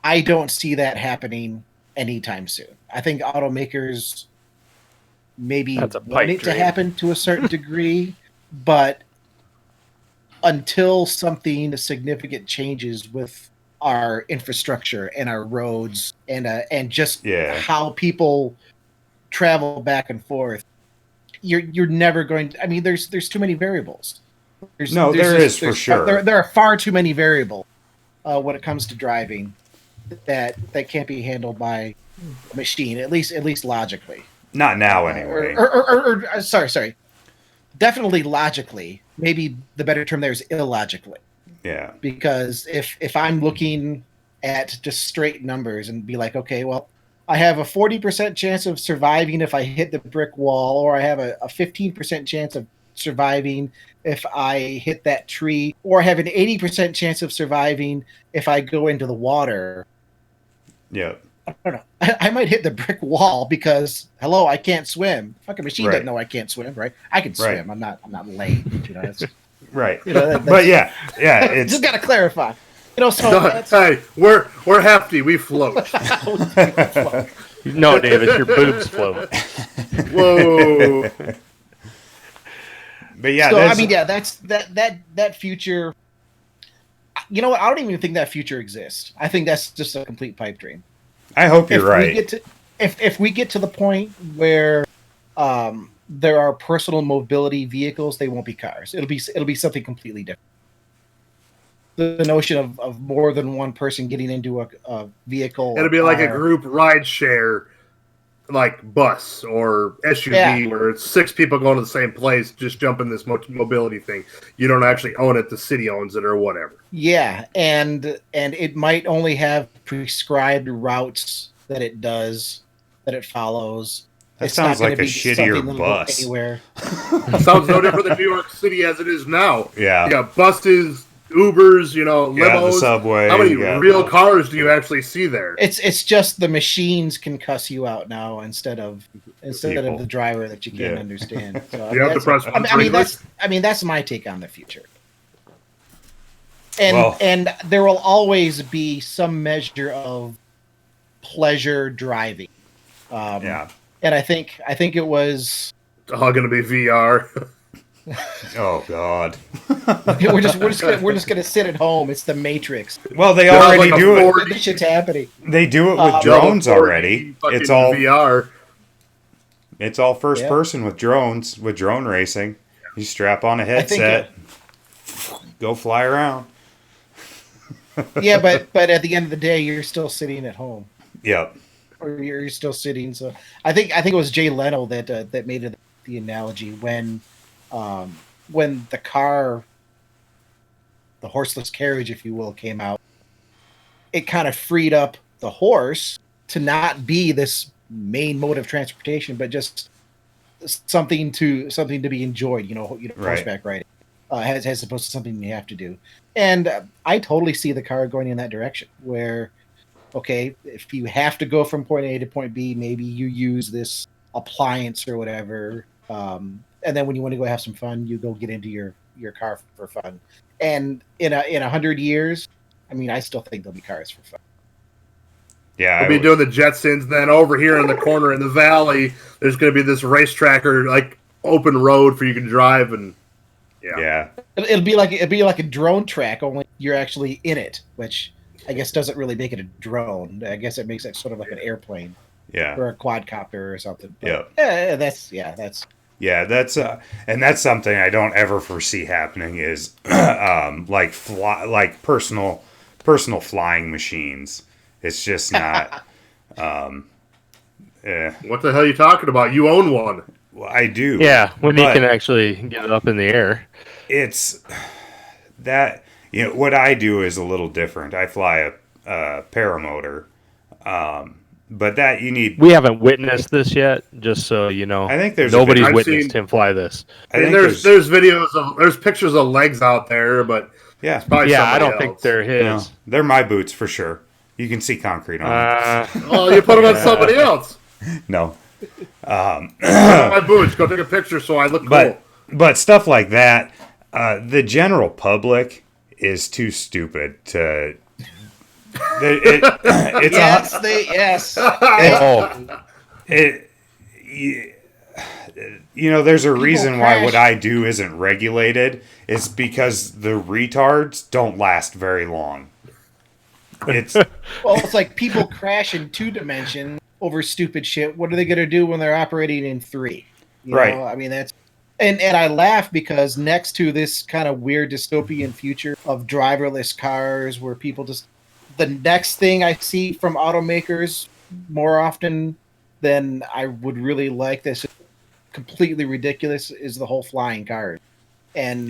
I don't see that happening anytime soon. I think automakers maybe want it to happen to a certain degree, but until something significant changes with our infrastructure and our roads and just how people travel back and forth, you're never going to. I mean, there's too many variables. There is for sure. There are far too many variables when it comes to driving that can't be handled by a machine, at least logically. Not now, anyway. Sorry. Definitely logically. Maybe the better term there is illogically. Yeah. Because if I'm looking at just straight numbers and be like, okay, well, I have a 40% chance of surviving if I hit the brick wall, or I have a 15% chance of surviving if I hit that tree, or I have an 80% chance of surviving if I go into the water. Yeah. I don't know. I might hit the brick wall because hello, I can't swim. Fucking machine doesn't know I can't swim, right? I can swim. Right. I'm not lame. That's, right. But yeah, it's just got to clarify. Hey, we're hefty. We float. No, David, your boobs float. Whoa. But yeah, so I mean, that's that future. You know what? I don't even think that future exists. I think that's just a complete pipe dream. I hope you're right. If we get to the point where there are personal mobility vehicles, they won't be cars. It'll be something completely different. The notion of more than one person getting into a vehicle. It'll be like a group ride share, like bus or SUV, where it's 6 people going to the same place, just jump in this mobility thing. You don't actually own it; the city owns it, or whatever. Yeah, and it might only have prescribed routes that it follows. That sounds like a shittier bus. Anywhere. Sounds no different than New York City as it is now. Yeah, you got buses, Ubers, limos. The subway. How many real cars do you actually see there? It's just the machines can cuss you out now instead of the driver that you can't understand. So, you have to press. I mean that's my take on the future. And there will always be some measure of pleasure driving. And I think it was. It's all going to be VR. Oh God! we're just gonna sit at home. It's the Matrix. Well, they already do it. This shit's happening. They do it with drones already. It's all VR. It's all first person with drones, with drone racing. You strap on a headset, go fly around. Yeah, but at the end of the day, you're still sitting at home. Yep. Or you're still sitting. So I think it was Jay Leno that made the analogy when the car, the horseless carriage, if you will, came out. It kind of freed up the horse to not be this main mode of transportation, but just something to be enjoyed. Right. Horseback riding as opposed to something you have to do. And I totally see the car going in that direction where, okay, if you have to go from point A to point B, maybe you use this appliance or whatever. And then when you want to go have some fun, you go get into your car for fun. And in 100 years, I mean, I still think there'll be cars for fun. Yeah, We'll be doing the Jetsons. Then over here in the corner in the valley, there's going to be this racetrack or like open road for you to drive, and yeah. It'll be like a drone track, only you're actually in it, which I guess doesn't really make it a drone. I guess it makes it sort of like an airplane, or a quadcopter or something. But, that's and that's something I don't ever foresee happening is like personal flying machines. It's just not. What the hell are you talking about? You own one. Well, I do. Yeah, when you can actually get it up in the air. It's that what I do is a little different. I fly a paramotor, but that you need. We haven't witnessed this yet, just so you know. I think nobody's witnessed him fly this. There's pictures of legs out there, but yeah, I don't think they're his. No, they're my boots for sure. You can see concrete on them. Oh, you put them on somebody else. No. My boots. Go take a picture so I look cool. But stuff like that, the general public is too stupid to. There's a reason why what I do isn't regulated. It's because the retards don't last very long. It's like people crash in 2 dimensions over stupid shit. What are they going to do when they're operating in 3? You know? I mean, that's and I laugh because next to this kind of weird dystopian future of driverless cars, where people just the next thing I see from automakers more often than I would really like, this completely ridiculous, is the whole flying cars. And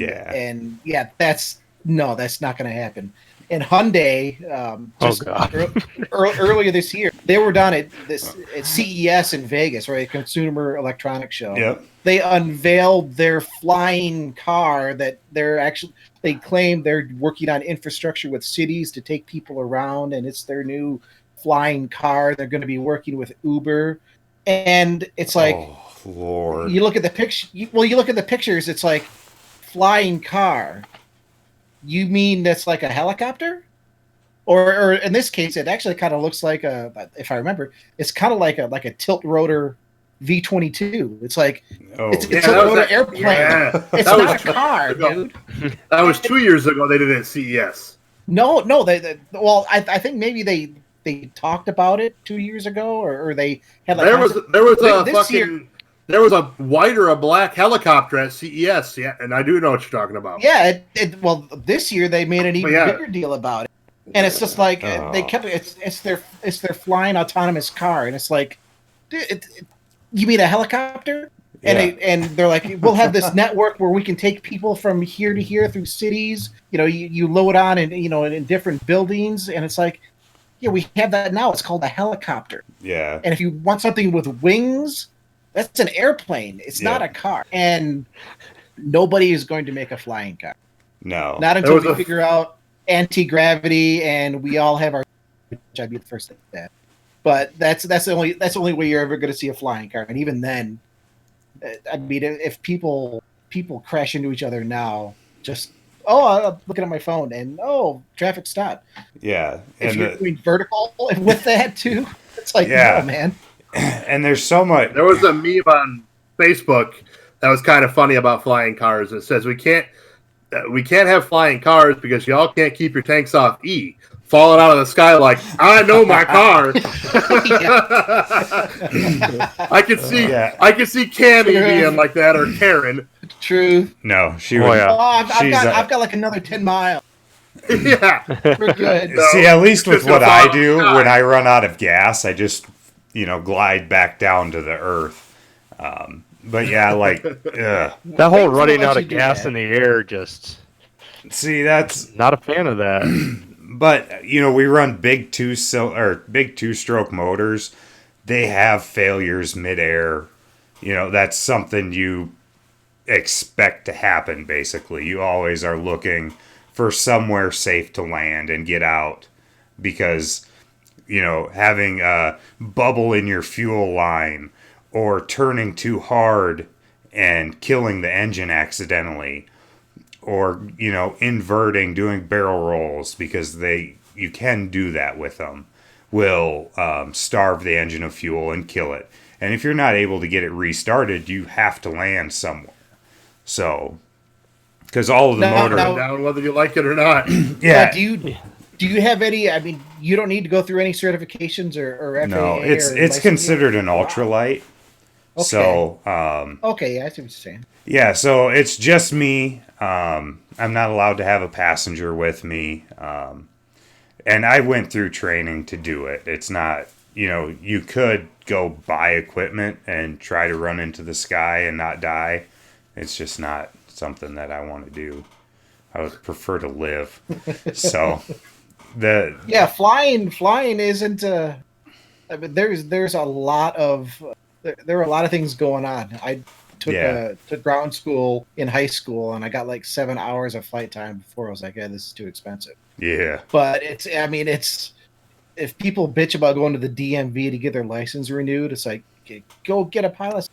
that's not going to happen. And Hyundai, earlier this year, they were down at CES in Vegas, right? Consumer Electronics Show. Yep. They unveiled their flying car that they claim they're working on infrastructure with cities to take people around, and it's their new flying car. They're going to be working with Uber, and it's like, oh Lord, you look at the picture. You look at the pictures. It's like flying car. You mean that's like a helicopter? Or in this case, it actually kind of looks like if I remember, it's kind of like a tilt rotor V-22. It's like it's a tilt rotor airplane. Yeah. It's not a car, dude. That was 2 years ago. They did it at CES. No. I think maybe they talked about it 2 years ago, or they had like there was a white or a black helicopter at CES, and I do know what you're talking about. Yeah, this year they made an even bigger deal about it, and it's just like they kept it's their flying autonomous car, and it's like, dude, you mean a helicopter? And they're like, we'll have this network where we can take people from here to here through cities. You load on in different buildings, and it's like, yeah, we have that now. It's called a helicopter. Yeah. And if you want something with wings, that's an airplane. It's not a car. And nobody is going to make a flying car. No. Not until we figure out anti-gravity and we all have our, which I'd be the first to that. But that's the only way you're ever going to see a flying car. And even then, I mean, if people crash into each other now, just I'm looking at my phone and traffic stop. Yeah. If you're doing vertical with that too, it's like, no, man. And there's so much. There was a meme on Facebook that was kind of funny about flying cars. It says we can't have flying cars because y'all can't keep your tanks off E. Falling out of the sky like, I know my car. I can see Cammy being like that, or Karen. True. No, she was. I've got like another 10 miles. Yeah, we're good. See, at least with what I do, when I run out of gas, I just glide back down to the earth. But yeah, like that whole running out of gas in the air, just that's not a fan of that. But we run big two-stroke motors. they have failures midair. That's something you expect to happen, basically. You always are looking for somewhere safe to land and get out because, having a bubble in your fuel line or turning too hard and killing the engine accidentally or, inverting, doing barrel rolls because you can do that with them will starve the engine of fuel and kill it. And if you're not able to get it restarted, you have to land somewhere. So, because all of the motor down whether you like it or not. Yeah. Do you have any? I mean, you don't need to go through any certifications or FAA. No, it's considered an ultralight. Okay. So, okay, yeah, I see what you're saying. Yeah, so it's just me. I'm not allowed to have a passenger with me. And I went through training to do it. It's not, you could go buy equipment and try to run into the sky and not die. It's just not something that I want to do. I would prefer to live. So flying isn't. I mean, there's a lot of there are a lot of things going on. I took ground school in high school, and I got like 7 hours of flight time before I was like, "Yeah, this is too expensive." Yeah, but it's if people bitch about going to the DMV to get their license renewed, it's like go get a pilot,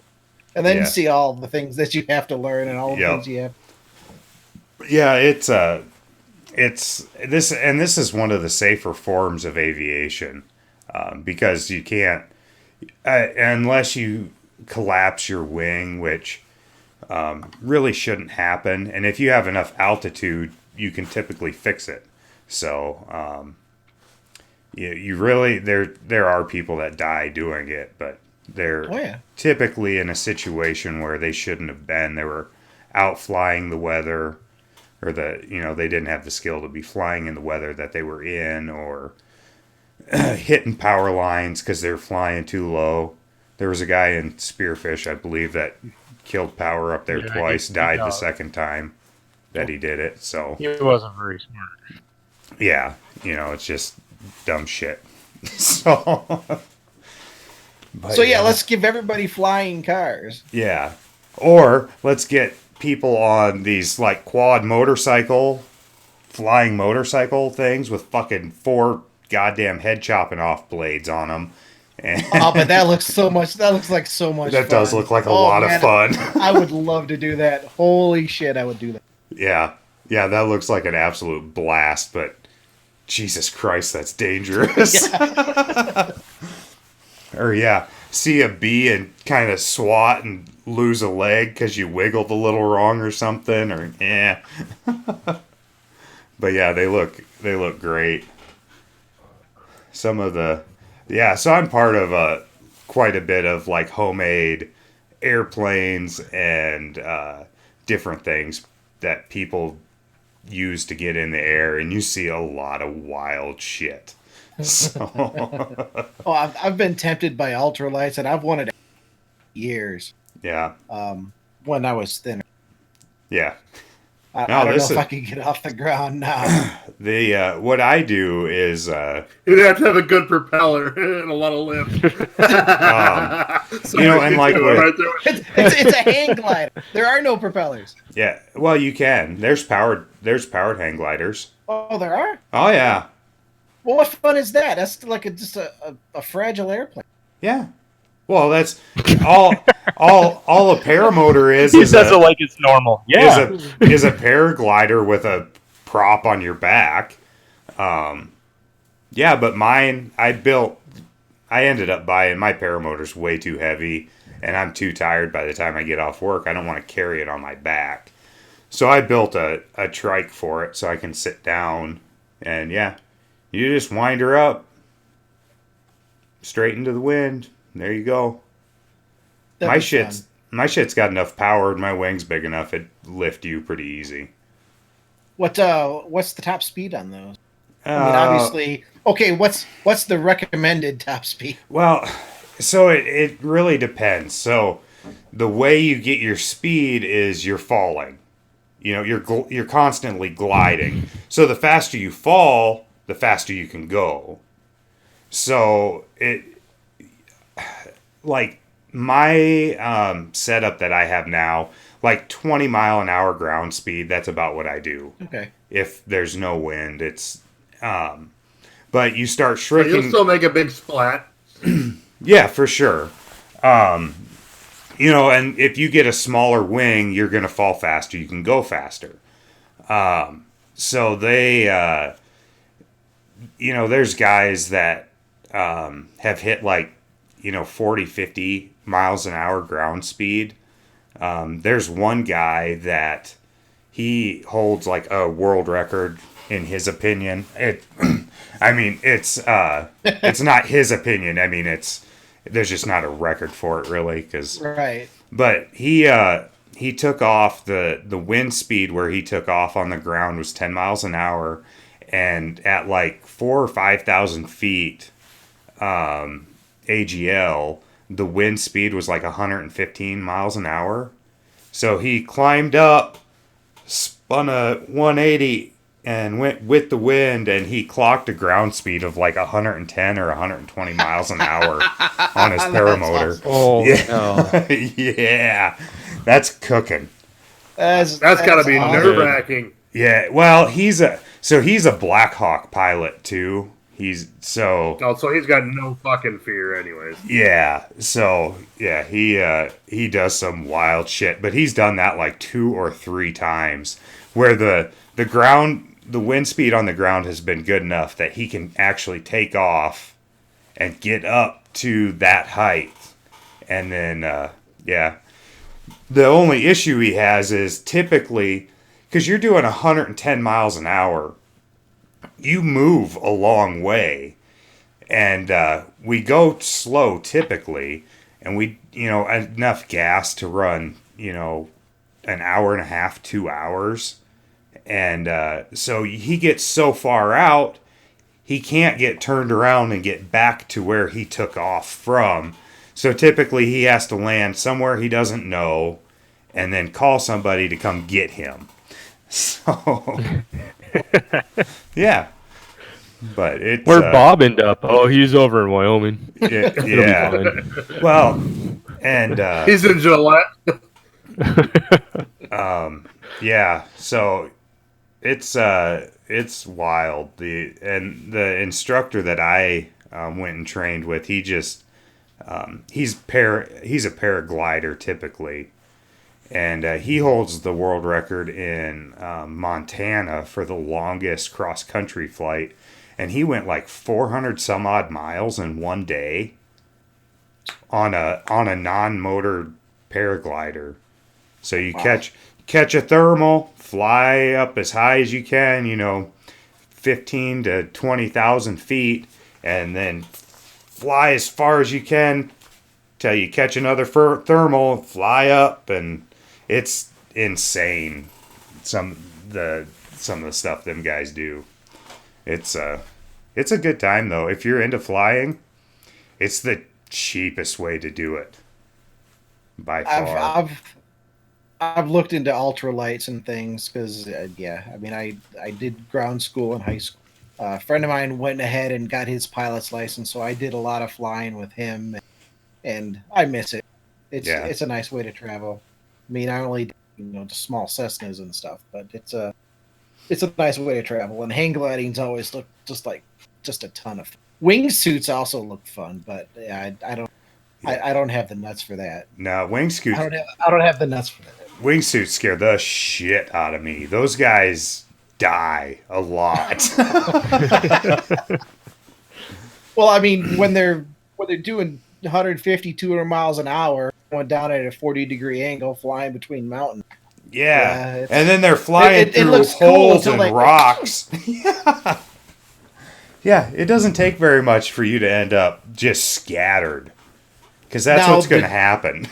and then see all the things that you have to learn and all the things you have. Yeah, it's this, and this is one of the safer forms of aviation because you can't unless you collapse your wing, which really shouldn't happen. And if you have enough altitude, you can typically fix it. So you really there are people that die doing it, but they're typically in a situation where they shouldn't have been. They were out flying the weather, or they didn't have the skill to be flying in the weather that they were in, or hitting power lines because they're flying too low. There was a guy in Spearfish, I believe, that killed power up there twice, died the second time that he did it. So he wasn't very smart. Yeah, it's just dumb shit. So let's give everybody flying cars. Yeah. Or let's get people on these like quad flying motorcycle things with fucking 4 goddamn head chopping off blades on them. And but that looks like so much that fun. Does look like a lot of fun. I would love to do that. Holy shit, I would do that. Yeah, that looks like an absolute blast, but Jesus Christ, that's dangerous. Or see a bee and kind of swat and lose a leg because you wiggled a little wrong or something, or But yeah, they look great. Some of the so I'm part of quite a bit of like homemade airplanes and different things that people use to get in the air, and you see a lot of wild shit. So I've been tempted by ultralights, and I've wanted years. Yeah. When I was thinner. Yeah. I don't know if I could get off the ground now. What I do is you'd have to have a good propeller and a lot of lift. And like it's a hang glider. There are no propellers. Yeah, well, you can. There's powered hang gliders. Oh, there are. Oh yeah. Well, what fun is that? That's like just a fragile airplane. Yeah. Well, that's all a paramotor is. He says it like it's normal. Yeah. Is a paraglider with a prop on your back. But mine, I ended up buying, my paramotor's way too heavy, and I'm too tired by the time I get off work. I don't want to carry it on my back. So I built a trike for it so I can sit down, and you just wind her up straight into the wind. There you go. My shit's got enough power, and my wing's big enough, it'd lift you pretty easy. What's the top speed on those? I mean, obviously, okay, what's the recommended top speed? Well, so it really depends. So the way you get your speed is you're falling. You're constantly gliding. So the faster you fall, the faster you can go. So like my setup that I have now, like 20-mile-an-hour ground speed. That's about what I do. Okay. If there's no wind, it's. But you start But shrinking. you'll still make a big splat. Yeah, for sure. And if you get a smaller wing, you're going to fall faster. You can go faster. So they, there's guys that have hit like, 40, 50 miles an hour ground speed. There's one guy that he holds like a world record in his opinion. It's not his opinion. I mean, there's just not a record for it really, Right. but he took off the wind speed where he took off on the ground was 10 miles an hour, and at like 4,000 or 5,000 feet, AGL, the wind speed was like 115 miles an hour. So he climbed up, spun a 180, and went with the wind, and he clocked a ground speed of like 110 or 120 miles an hour on his paramotor. Awesome. Oh, Yeah. Yeah. That's cooking. That's got to be awesome. nerve-wracking. Yeah. Well, he's a Black Hawk pilot too. Oh, so he's got no fucking fear, anyways. Yeah. So yeah, he does some wild shit, but he's done that like 2 or 3 times where the wind speed on the ground has been good enough that he can actually take off and get up to that height. And then, the only issue he has is typically, because you're doing 110 miles an hour, you move a long way. And we go slow typically, and we, enough gas to run, an hour and a half, 2 hours. And so he gets so far out, he can't get turned around and get back to where he took off from. So typically he has to land somewhere he doesn't know and then call somebody to come get him. So, yeah. But it's... Where'd Bob end up? Oh, he's over in Wyoming. Yeah. Well, and... he's in Gillette. Yeah, so... It's wild. The instructor that I went and trained with, he just he's a paraglider typically, and he holds the world record in Montana for the longest cross country flight, and he went like 400 some odd miles in one day on a non-motor paraglider. So you catch a thermal, fly up as high as you can, 15 to 20,000 feet, and then fly as far as you can till you catch another thermal, fly up, and it's insane. Some of the stuff them guys do. It's a good time though. If you're into flying, it's the cheapest way to do it by far. I've looked into ultralights and things because, I did ground school in high school. A friend of mine went ahead and got his pilot's license, so I did a lot of flying with him, and I miss it. It's a nice way to travel. I mean, I only the small Cessnas and stuff, but it's a nice way to travel. And hang gliding's always look just a ton of fun. Wingsuits also look fun, but I don't have the nuts for that. No, wingsuits. I don't have the nuts for that. Wingsuits scare the shit out of me. Those guys die a lot. Well, I mean, when they're doing 150, 200 miles an hour, going down at a 40-degree angle, flying between mountains. Yeah, and then they're flying through holes and rocks. Yeah, it doesn't take very much for you to end up just scattered. Because that's what's going to happen.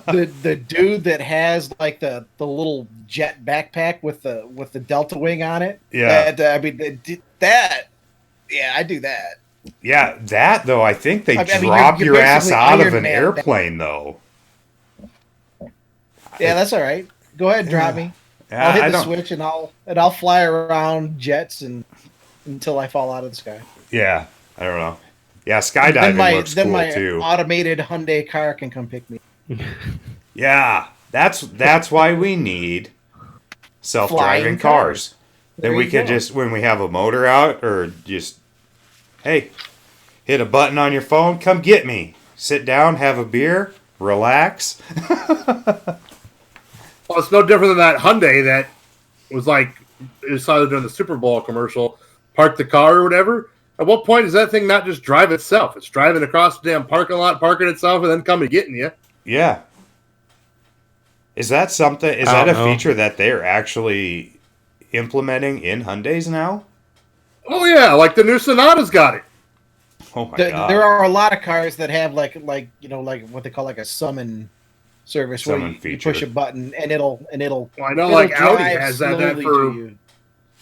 the dude that has like the little jet backpack with the Delta wing on it. Yeah. I do that. Yeah, that though, I think they drop your ass out of an airplane though. Yeah, that's all right. Go ahead and drop me. I'll hit the switch and I'll fly around jets until I fall out of the sky. Yeah, I don't know. Yeah, skydiving looks then cool my too. automated Hyundai car can come pick me. Yeah, that's why we need self-driving Flying cars. cars. There Then we you could go. just, when we have a motor out, or just, hey, hit a button on your phone, come get me. Sit down, have a beer, relax. Well, it's no different than that Hyundai that was like it decided during the Super Bowl commercial, park the car or whatever. At what point does that thing not just drive itself? It's driving across the damn parking lot, parking itself, and then coming getting you. Yeah. Is that something? Is I that a don't know. feature that they're actually implementing in Hyundais now? Oh yeah, like the new Sonata's got it. Oh my god! There are a lot of cars that have like what they call like a summon service where Summon you feature. push a button and it'll Well, I know it'll like Audi drive has had that slowly for to you.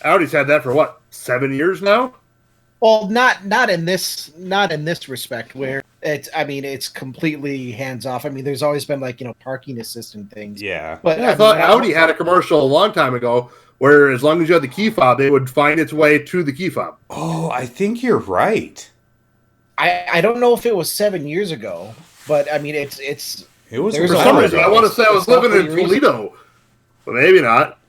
Audi's had that for what 7 years now. Well, not in this respect where it's completely hands off. I mean, there's always been like parking assistant things. Yeah. But Yeah, I thought Audi had a commercial a long time ago where as long as you had the key fob, it would find its way to the key fob. Oh, I think you're right. I don't know if it was 7 years ago, but I mean it's It was There's For a some lot reason, of I want to say I was it's not living in pretty recent. Toledo, but maybe not.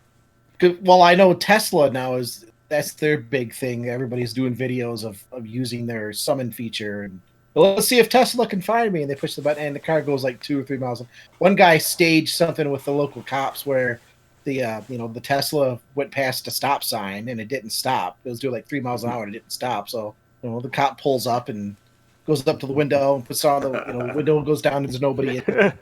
well, I know Tesla now that's their big thing. Everybody's doing videos of using their summon feature and let's see if Tesla can find me. And they push the button and the car goes like 2 or 3 miles. One guy staged something with the local cops where the Tesla went past a stop sign and it didn't stop. It was doing like 3 miles an hour and it didn't stop. So the cop pulls up and goes up to the window and puts on the window goes down. There's nobody. I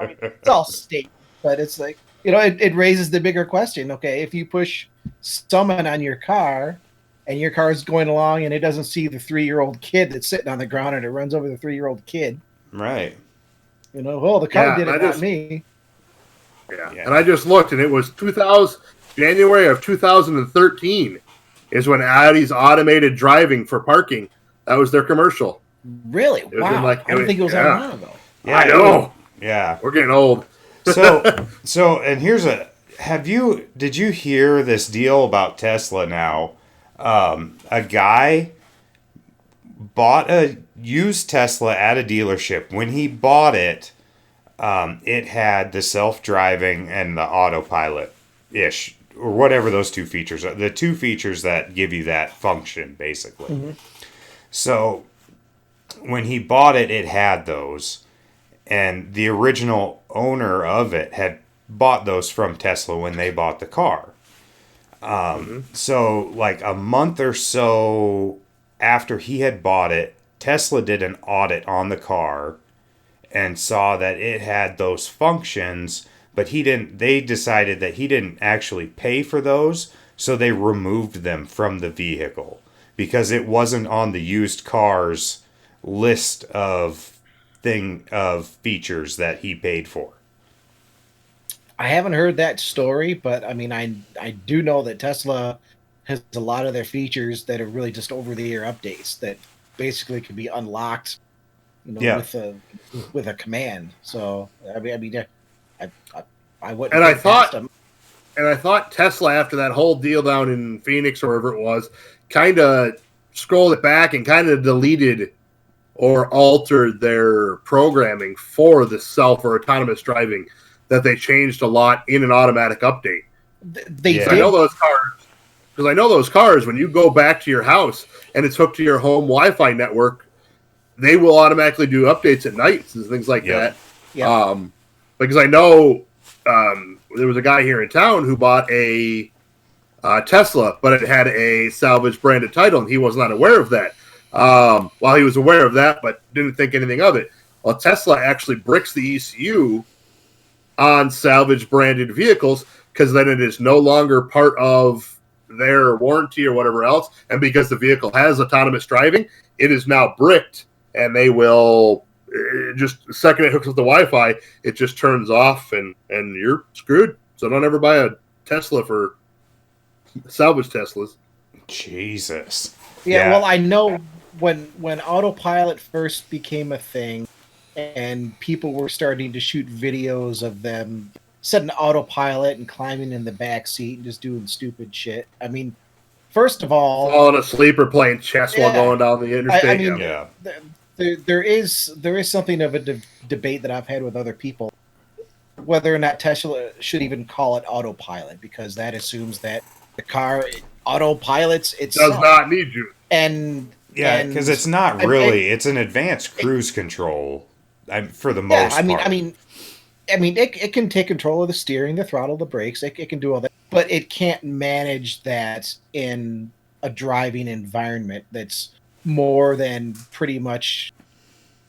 mean, it's all state, but it's like it raises the bigger question. Okay, if you push summon on your car and your car is going along and it doesn't see the 3-year-old kid that's sitting on the ground and it runs over the 3-year-old kid, Right. the car did it, not me. Yeah, and I just looked, and it was January of 2013 is when Audi's automated driving for parking. That was their commercial. Really? was Wow. in, like, I don't think it was that long ago. Yeah, I know. Yeah. We're getting old. So, and here's did you hear this deal about Tesla now? A guy bought a used Tesla at a dealership. When he bought it, it had the self-driving and the autopilot-ish, or whatever those two features are. The two features that give you that function, basically. Mm-hmm. So, when he bought it, it had those. And the original owner of it had bought those from Tesla when they bought the car. So, like a month or so after he had bought it, Tesla did an audit on the car and saw that it had those functions, but they decided that he didn't actually pay for those, so they removed them from the vehicle because it wasn't on the used cars list of features that he paid for. I haven't heard that story, but I mean, I do know that Tesla has a lot of their features that are really just over-the-air updates that basically can be unlocked, with a command. So I wouldn't. And I thought Tesla, after that whole deal down in Phoenix or wherever it was, kind of scrolled it back and kind of deleted or altered their programming for the self or autonomous driving. That they changed a lot in an automatic update. They did. I know those cars. When you go back to your house and it's hooked to your home Wi-Fi network, they will automatically do updates at night and things like that. Yeah. Because I know there was a guy here in town who bought a Tesla, but it had a salvage branded title, and he was not aware of that. Well, he was aware of that, but didn't think anything of it. Well, Tesla actually bricks the ECU on salvage branded vehicles because then it is no longer part of their warranty or whatever else. And because the vehicle has autonomous driving, it is now bricked, and they will just the second it hooks with the Wi-Fi, it just turns off and you're screwed. So don't ever buy a Tesla for salvage Teslas. Jesus. Yeah. Well, I know when autopilot first became a thing, and people were starting to shoot videos of them setting autopilot and climbing in the back seat and just doing stupid shit. I mean, First of all, falling asleep or playing chess while Yeah. going down the interstate. I mean, Yeah. there is something of a debate that I've had with other people whether or not Tesla should even call it autopilot, because that assumes that the car autopilots does itself. not need you. And Yeah, and- because it's not and- really. It's an advanced cruise control for the most I part. mean, it can take control of the steering, the throttle, the brakes. It can do all that, but it can't manage that in a driving environment that's more than pretty much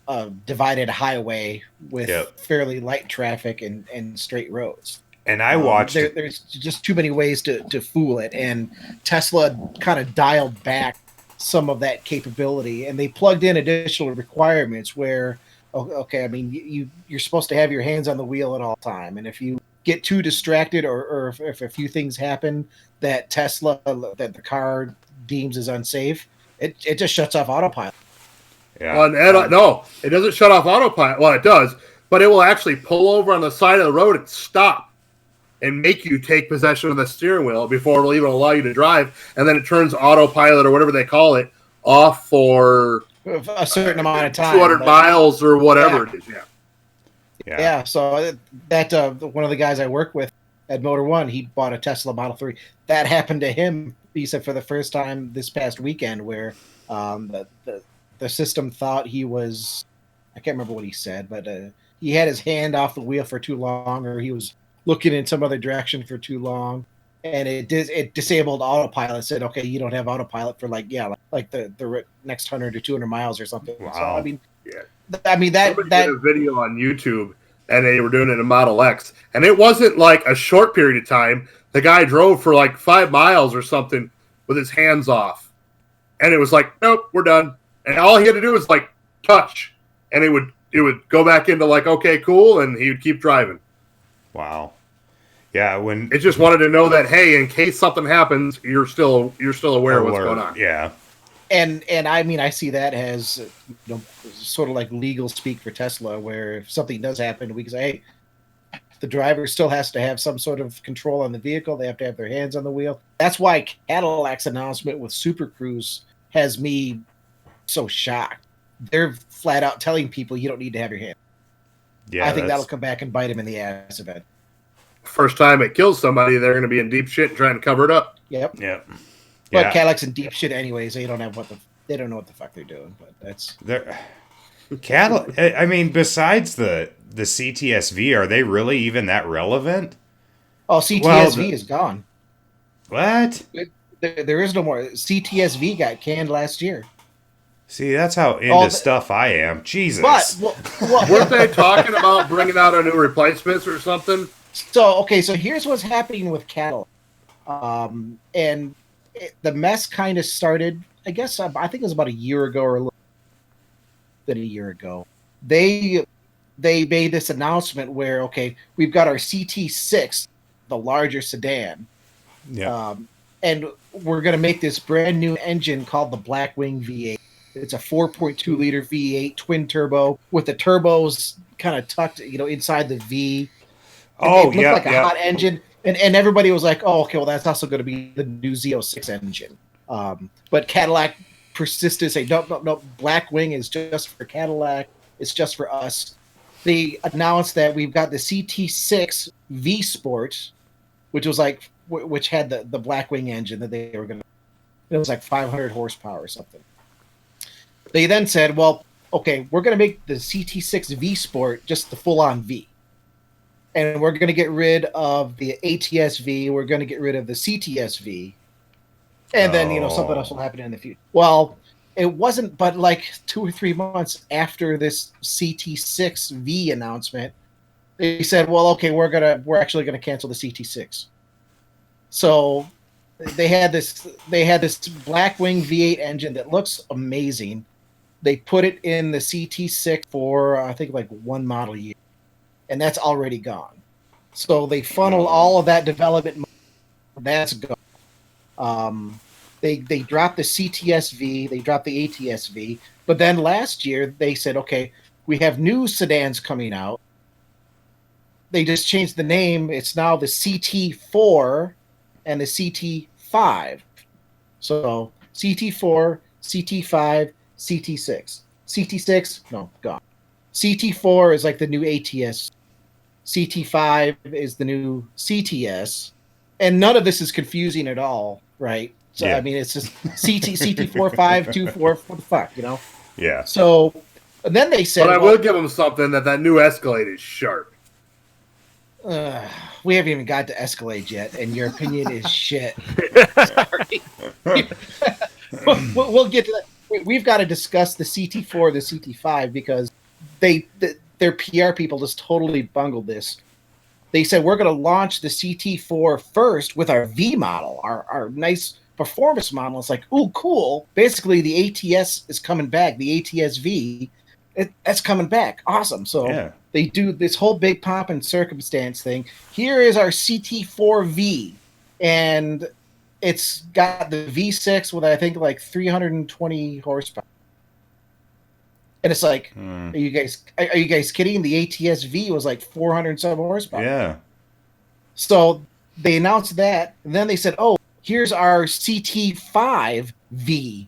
a divided highway with Yep. fairly light traffic and straight roads. And I watched. There's just too many ways to fool it, and Tesla kind of dialed back some of that capability, and they plugged in additional requirements where, okay, I mean, you're supposed to have your hands on the wheel at all time, and if you get too distracted or if a few things happen that that the car deems as unsafe, it just shuts off autopilot. Yeah. No, it doesn't shut off autopilot. Well, it does, but it will actually pull over on the side of the road and stop and make you take possession of the steering wheel before it'll even allow you to drive. And then it turns autopilot, or whatever they call it, off for a certain amount of time, 200 miles or whatever it is. Yeah. So that one of the guys I work with at Motor One, he bought a Tesla Model 3. That happened to him, he said, for the first time this past weekend, where the system thought he was, I can't remember what he said, but he had his hand off the wheel for too long, or he was looking in some other direction for too long, and it disabled autopilot. Said, okay, you don't have autopilot for like the next 100 to 200 miles or something. Wow. So I mean, Somebody that did a video on YouTube, and they were doing it in Model X, and it wasn't like a short period of time. The guy drove for like 5 miles or something with his hands off, and it was like, nope, we're done. And all he had to do was like touch, and it would go back into like, okay, cool, and he would keep driving. Wow. Yeah, when It just wanted to know that, hey, in case something happens, you're still aware of what's going on. Yeah. And I mean, I see that as sort of like legal speak for Tesla, where if something does happen, we can say, hey, the driver still has to have some sort of control on the vehicle. They have to have their hands on the wheel. That's why Cadillac's announcement with Super Cruise has me so shocked. They're flat out telling people you don't need to have your hand. Yeah. I think that'll come back and bite him in the ass event. First time it kills somebody, they're going to be in deep shit trying to cover it up. Yep. Yep. But Yeah. Cadillac's in deep shit anyways. They don't know what the fuck they're doing. But that's Cadillac. I mean, besides the CTSV, are they really even that relevant? CTSV is gone. What? There is no more. CTSV got canned last year. See, that's how into stuff I am. Jesus. But Weren't they talking about bringing out a new replacements or something? So here's what's happening with Cadillac, and the mess kind of started. I guess I think it was about a year ago or a little than a year ago. They made this announcement where, okay, we've got our CT6, the larger sedan, and we're going to make this brand new engine called the Blackwing V8. It's a 4.2 liter V8 twin turbo with the turbos kind of tucked, inside the V. It looked like a hot engine, and everybody was like, "Oh, okay, well, that's also going to be the new Z06 engine." But Cadillac persisted to say, "No, Blackwing is just for Cadillac. It's just for us." They announced that we've got the CT6 V Sport, which had the Blackwing engine that they were going to. It was like 500 horsepower or something. They then said, "Well, okay, we're going to make the CT6 V Sport just the full-on V. And we're going to get rid of the ATS-V. We're going to get rid of the CTS-V. And then, something else will happen in the future." Well, it wasn't but like 2 or 3 months after this CT6V announcement, they said, "Well, okay, we're actually going to cancel the CT6." So they had this Blackwing V8 engine that looks amazing. They put it in the CT6 for, I think, like one model year. And that's already gone. So they funnel all of that development. That's gone. They dropped the CTS-V. They dropped the ATS-V. But then last year, they said, okay, we have new sedans coming out. They just changed the name. It's now the CT4 and the CT5. So CT4, CT5, CT6. CT6, no, gone. CT4 is like the new ATS. CT5 is the new CTS. And none of this is confusing at all, right? So, Yeah. I mean, it's just CT4, 5, 2, 4, what the fuck, you know? Yeah. So then they said, But I will give them something that new Escalade is sharp. we haven't even got to Escalade yet, and your opinion is shit. Sorry. we'll get to that. We've got to discuss the CT4, the CT5, because their PR people just totally bungled this. They said, we're going to launch the CT4 first with our V model, our nice performance model. It's like, ooh, cool. Basically, the ATS is coming back. The ATS V, that's coming back. Awesome. So they do this whole big pomp and circumstance thing. Here is our CT4V. And it's got the V6 with, I think, like 320 horsepower. And it's like, are you guys kidding? The ATS-V was like 400-some horsepower. Yeah. So they announced that, and then they said, oh, here's our CT5V,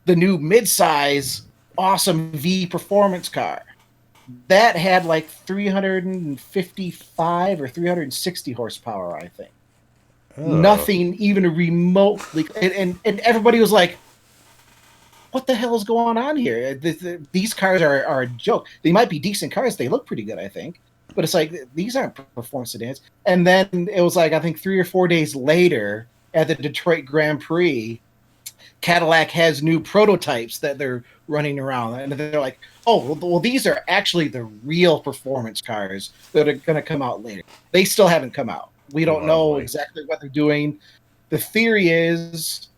the new midsize, awesome V performance car. That had like 355 or 360 horsepower, I think. Oh. Nothing even remotely. And everybody was like, what the hell is going on here? These cars are a joke. They might be decent cars. They look pretty good, I think. But it's like, these aren't performance sedans. And then it was like, I think 3 or 4 days later at the Detroit Grand Prix, Cadillac has new prototypes that they're running around. And they're like, oh, well, these are actually the real performance cars that are going to come out later. They still haven't come out. We don't know exactly what they're doing. The theory is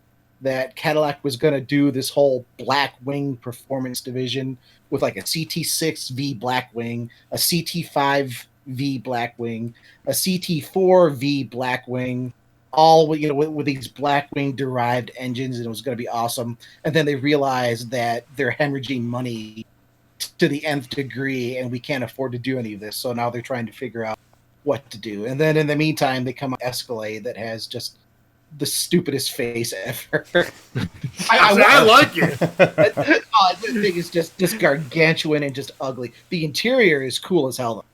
that Cadillac was going to do this whole Blackwing performance division with like a CT6V Blackwing, a CT5V Blackwing, a CT4V Blackwing, all with these Blackwing derived engines, and it was going to be awesome. And then they realized that they're hemorrhaging money to the nth degree, and we can't afford to do any of this. So now they're trying to figure out what to do. And then in the meantime, they come up with Escalade that has just the stupidest face ever. I like it. The thing is just gargantuan and just ugly. The interior is cool as hell.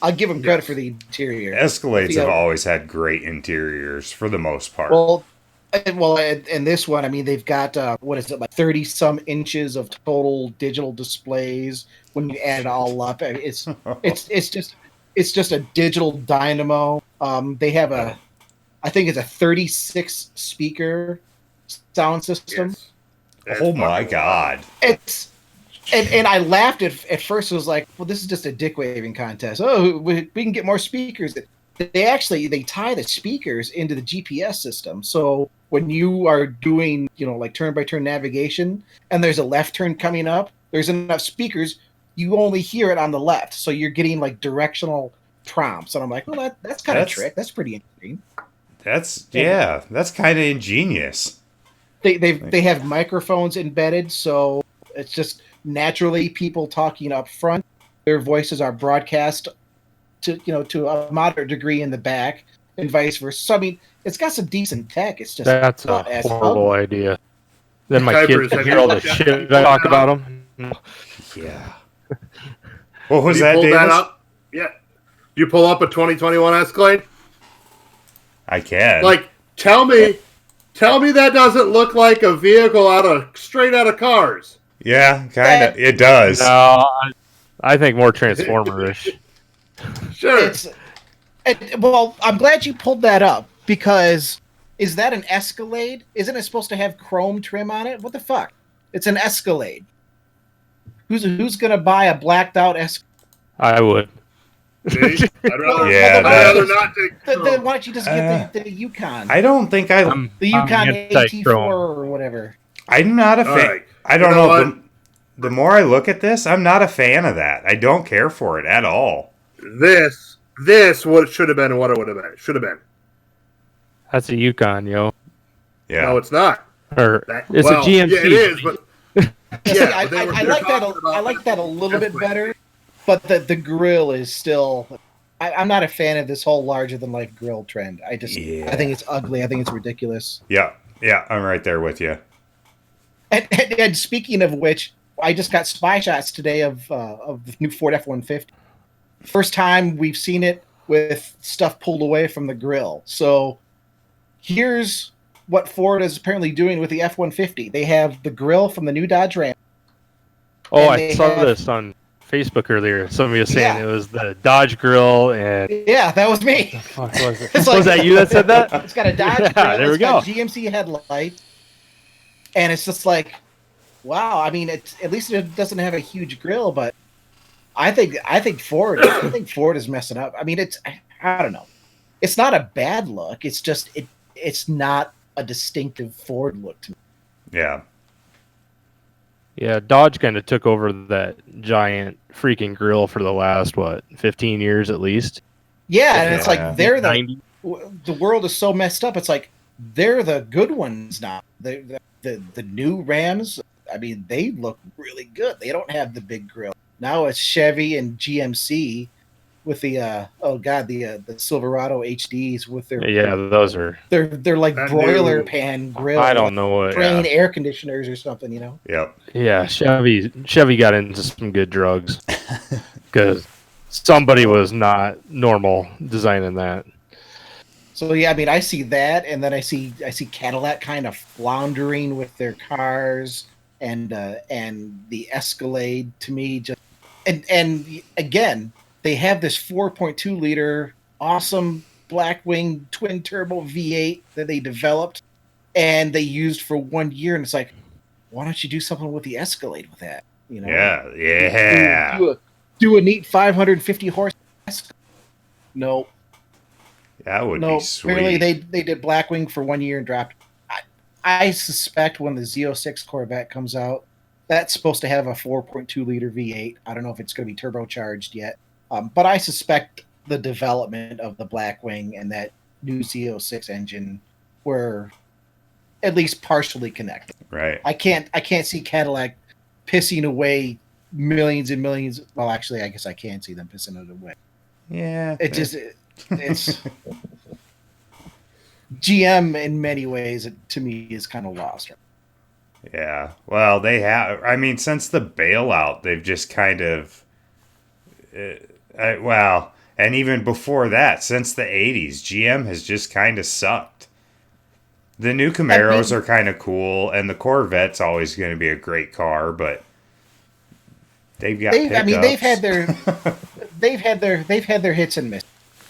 I'll give them credit for the interior. Escalades have always had great interiors for the most part. Well, and this one, I mean, they've got what is it, like 30-some inches of total digital displays when you add it all up. I mean, it's just a digital dynamo. They have I think it's a 36 speaker sound system. Yes. Oh my God. It's and I laughed at first. It was like, well, this is just a dick waving contest. Oh, we can get more speakers. They tie the speakers into the GPS system. So when you are doing, like turn by turn navigation and there's a left turn coming up, there's enough speakers, you only hear it on the left. So you're getting like directional prompts. And I'm like, well, that's kind of a trick. That's pretty interesting. That's kind of ingenious. They have microphones embedded, so it's just naturally people talking up front. Their voices are broadcast to a moderate degree in the back, and vice versa. So I mean, it's got some decent tech. It's just that's a horrible idea. Then my kids can hear all the shit I talk about them. Yeah. What was that, Davis? That up? Yeah. You pull up a 2021 Escalade? I can. Like, tell me that doesn't look like a vehicle straight out of Cars. Yeah, kind of. It does. No, I think more Transformer-ish. Sure. Well, I'm glad you pulled that up, because is that an Escalade? Isn't it supposed to have chrome trim on it? What the fuck? It's an Escalade. Who's going to buy a blacked out Escalade? I would. I'd rather, Yeah, I'd rather not take. Then why don't you just get the Yukon? I don't think the Yukon AT4 or whatever. I'm not a fan. Right. I don't know. The more I look at this, I'm not a fan of that. I don't care for it at all. This what it should have been and what it would have been. It should have been. That's a Yukon, yo. Yeah. No, it's not. It's a GMC. Yeah, it is, but yeah, I like that. I like that a little bit better. But the grill is still. I'm not a fan of this whole larger than life grill trend. I think it's ugly. I think it's ridiculous. Yeah. Yeah, I'm right there with you. And speaking of which, I just got spy shots today of the new Ford F-150. First time we've seen it with stuff pulled away from the grill. So here's what Ford is apparently doing with the F-150. They have the grill from the new Dodge Ram. Oh, And I they saw have- this on Facebook earlier. Somebody was saying Yeah. it was the Dodge grill and Yeah, that was me. fuck was it? It's Was that you that said that? It's got a Dodge Yeah, grill. there we It's got go. GMC headlights. And it's just like, wow. I mean, at least it doesn't have a huge grill, but I think Ford is messing up. I mean, I don't know. It's not a bad look. It's just it's not a distinctive Ford look to me. Yeah. Yeah, Dodge kind of took over that giant freaking grill for the last 15 years at least. Yeah, and it's Yeah. like they're the 90. world is so messed up. It's like they're the good ones now. The new Rams. I mean, they look really good. They don't have the big grill. Now it's Chevy and GMC with the the Silverado HDs with their Yeah, those are. they're like That broiler new- pan grill. I don't know what. Train air conditioners or something, you know. Yep. Yeah, Chevy got into some good drugs because somebody was not normal designing that. So yeah, I mean, I see that, and then I see Cadillac kind of floundering with their cars, and the Escalade to me just and again they have this 4.2 liter awesome Blackwing twin turbo V8 that they developed and they used for 1 year, and it's like, why don't you do something with the Escalade with that? You know? Yeah. Yeah. Do a neat 550 horse. No. That would No, be sweet. apparently they did Blackwing for 1 year and dropped. I suspect when the Z06 Corvette comes out, that's supposed to have a 4.2 liter V8. I don't know if it's going to be turbocharged yet, but I suspect the development of the Blackwing and that new Z06 engine were at least partially connected. Right. I can't see Cadillac pissing away millions and millions. Well, actually, I guess I can see them pissing it away. Yeah. It's GM in many ways to me is kind of lost. Yeah. Well, they have. I mean, since the bailout, they've just kind of. Well, and even before that, since the 80s, GM has just kind of sucked. The new Camaros are kind of cool, and the Corvette's always going to be a great car, but they've got. I mean, they've had their. they've had their hits and misses.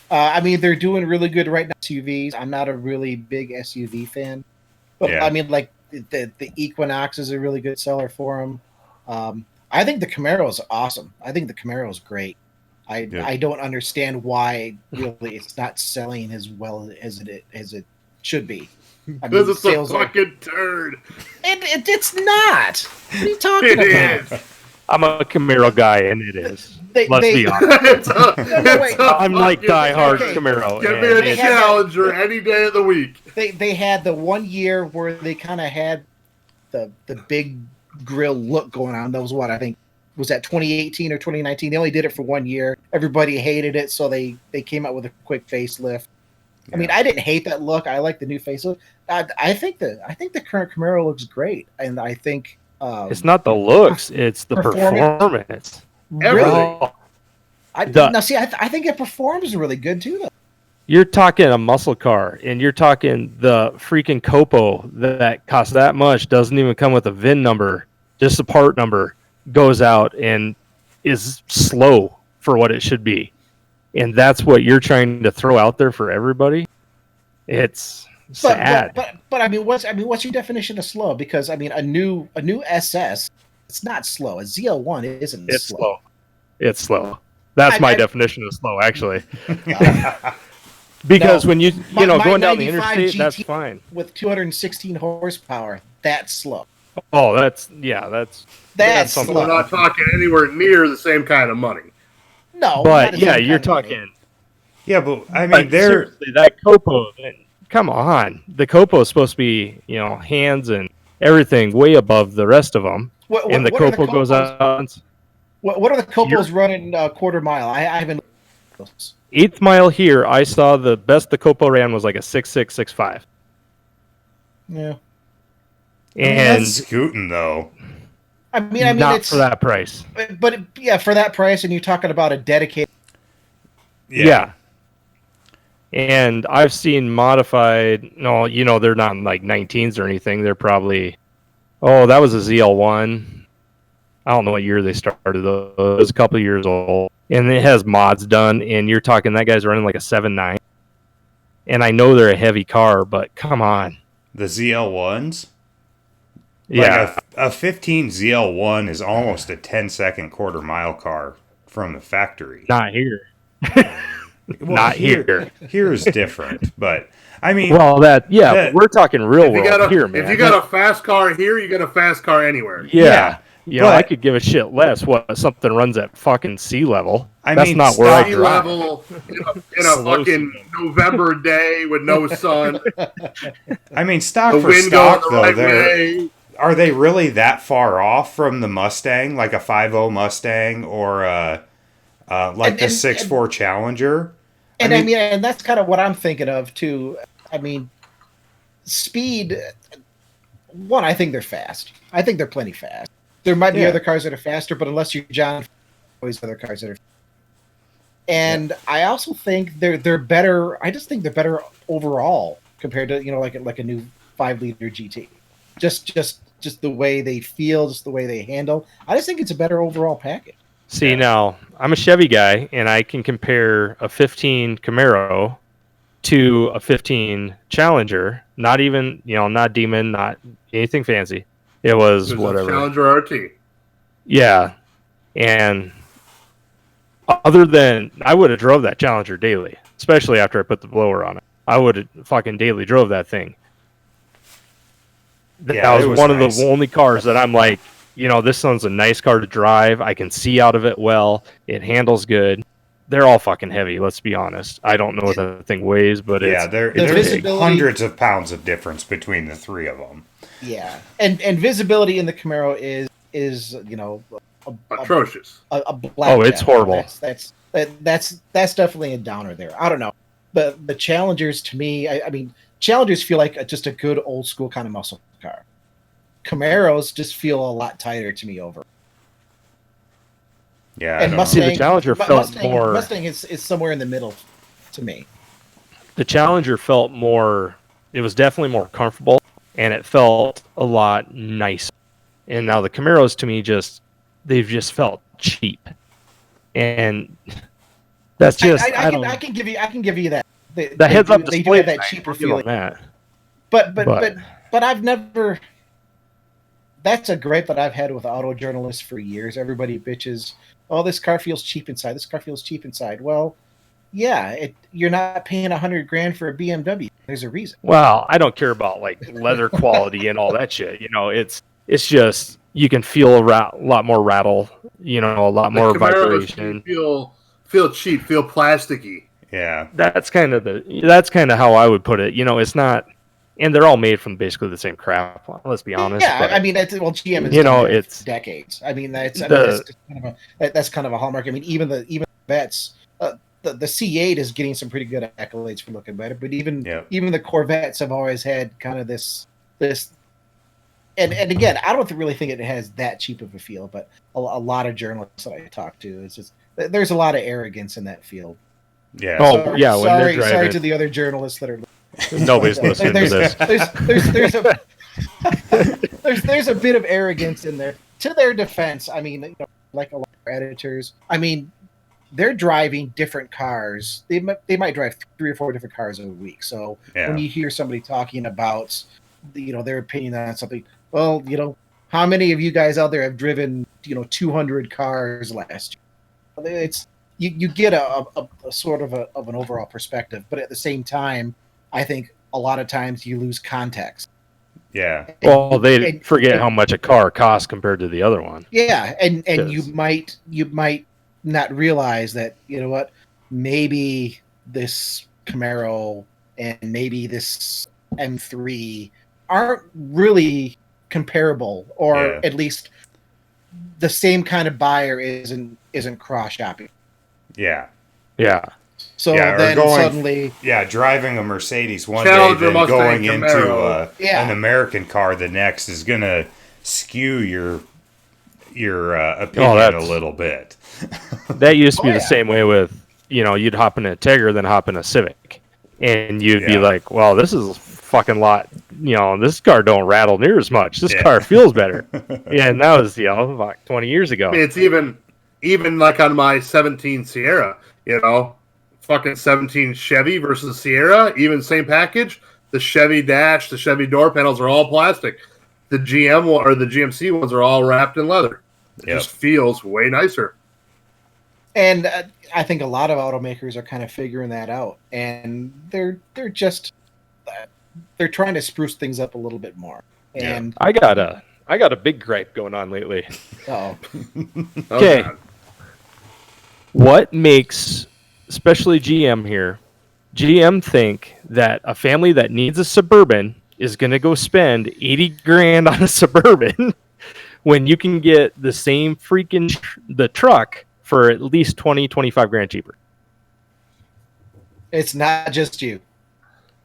I mean, they're doing really good right now. SUVs. I'm not a really big SUV fan, but Yeah. I mean, like the Equinox is a really good seller for them. I think the Camaro is awesome. I think the Camaro is great. I don't understand why really it's not selling as well as it should be. I mean, Because it's a sales are- fucking turd. it's not. What are you talking It about? is. I'm a Camaro guy, and it is. They- Let's they- be honest. It's a, wait. it's a I'm like fucking diehard turd. Camaro. Give and me a it's- have that- Challenger any day of the week. They had the 1 year where they kind of had the big grill look going on. That was what I think was that 2018 or 2019. They only did it for 1 year. Everybody hated it, so they came out with a quick facelift. I mean, I didn't hate that look. I like the new facelift. I think the current Camaro looks great, and I think It's not the looks; it's the Performance. performance. Everything. Oh, I think it performs really good too. Though. you're talking a muscle car, and you're talking the freaking Copo that costs that much, doesn't even come with a VIN number, just a part number, goes out and is slow for what it should be. And that's what you're trying to throw out there for everybody. It's sad. But I mean, what's your definition of slow? Because I mean, a new SS, it's not slow. A ZL1 isn't It's slow. slow. It's slow. That's my definition of slow, actually. Because No, when you my going down the 95 interstate, GT that's fine. With 216 horsepower, that's slow. Oh, that's something. We're not talking anywhere near the same kind of money. No, But not the yeah, same you're kind of money. talking. Yeah, but I mean, But they're. seriously, that Copo. Come on, the Copo is supposed to be, hands and everything way above the rest of them, and the what are Copo goes Copos- out. What are the Copos running quarter mile? I haven't. Eighth mile here, I saw the best the Copo ran was like a 6.6, 6.5. Yeah. And that's scooting though. I mean, not it's for that price. but yeah, for that price, and you're talking about a dedicated. Yeah. And I've seen modified. No, they're not like 19s or anything. They're probably. Oh, that was a ZL1. I don't know what year they started though. It was a couple of years old, and it has mods done. And you're talking that guy's running like a 7.9. And I know they're a heavy car, but come on. The ZL1s. Yeah, Like a 15 ZL1 is almost a 10-second quarter mile car from the factory. not here. Well, Not here. Here's different, but I mean, Well, but we're talking real world here, man. If you got a fast car here, you got a fast car anywhere. Yeah. I but- could give a shit less what something runs at fucking sea level. I That's mean, not where I Sea drive. level in a fucking November day with no sun. I mean, stock The for wind stock going the though. right They're way. Are they really that far off from the Mustang, like a 5.0 Mustang or like the 6.4 Challenger? And I mean, and that's kind of what I'm thinking of too. I mean, speed. One, I think they're fast. I think they're plenty fast. There might be other cars that are faster, but unless you're John, always other cars that are. And I also think they're better. I just think they're better overall compared to like a new 5-liter GT. Just the way they feel, just the way they handle. I just think it's a better overall package. See, now I'm a Chevy guy, and I can compare a 15 Camaro to a 15 Challenger. Not even, not Demon, not anything fancy. It was whatever. Challenger RT. Yeah, and other than I would have drove that Challenger daily, especially after I put the blower on it. I would have fucking daily drove that thing. That was one of the only cars that I'm like, this one's a nice car to drive. I can see out of it well. It handles good. They're all fucking heavy, let's be honest. I don't know what that thing weighs, but there's hundreds of pounds of difference between the three of them. Yeah, and visibility in the Camaro is atrocious. A black it's horrible. That's definitely a downer there. I don't know. The Challengers to me, I mean, Challengers feel like just a good old school kind of muscle car. Camaros just feel a lot tighter to me over. Yeah, and See, the Challenger felt more. Mustang is somewhere in the middle to me. The Challenger felt more. It was definitely more comfortable, and it felt a lot nicer. And now the Camaros to me they've just felt cheap, and that's just I can give you that. The heads-up display, they do have that cheaper feeling. That. But I've never. That's a gripe that I've had with auto journalists for years. Everybody bitches, "Oh, this car feels cheap inside. This car feels cheap inside." Well, yeah, you're not paying $100,000 for a BMW. There's a reason. Well, I don't care about like leather quality and all that shit. It's just you can feel a lot more rattle. A lot more vibration. Feel cheap. Feel plasticky. Yeah, that's kind of how I would put it. It's not, and they're all made from basically the same crap. Let's be honest. Yeah, but, I mean GM is it's decades. I mean that's kind of a hallmark. I mean even the vets, the C8 is getting some pretty good accolades for looking better, but even the Corvettes have always had kind of this. And again, I don't really think it has that cheap of a feel, but a lot of journalists that I talk to, it's just there's a lot of arrogance in that field. Yeah. Oh, sorry, yeah. When they're driving. Sorry to the other journalists that are. Nobody's listening to this. There's a bit of arrogance in there. To their defense, I mean, like a lot of editors, I mean, they're driving different cars. They might drive 3 or 4 different cars a week. So when you hear somebody talking about, their opinion on something, well, how many of you guys out there have driven, 200 cars last year? It's you get a sort of an overall perspective, but at the same time, I think a lot of times you lose context. Yeah. Well, they forget how much a car costs compared to the other one. Yeah, and you might not realize that, maybe this Camaro and maybe this M3 aren't really comparable, or at least the same kind of buyer isn't cross shopping. Yeah. Yeah. So Yeah, or then going- suddenly, Yeah, driving a Mercedes one Challenger, day, then Mustang, going into Camaro. an American car the next is gonna skew your opinion a that's- little bit. That used to be Oh, the yeah. same way with, you'd hop in a Tigger, then hop in a Civic. And you'd be Yeah. like, well, this is a fucking lot. This car don't rattle near as much. This Yeah. car feels better. Yeah, and that was, like 20 years ago. I mean, it's even like on my 17 Sierra, fucking 17 Chevy versus Sierra, even same package. The Chevy dash, the Chevy door panels are all plastic. The or the GMC ones are all wrapped in leather. It Yep. just feels way nicer. and I think a lot of automakers are kind of figuring that out, and they're trying to spruce things up a little bit more. Yeah. And I got a big gripe going on lately. oh, Okay. God. What makes, especially GM here, GM think that a family that needs a Suburban is going to go spend 80 grand on a Suburban when you can get the same freaking the truck for at least 20, 25 grand cheaper? it's not just you.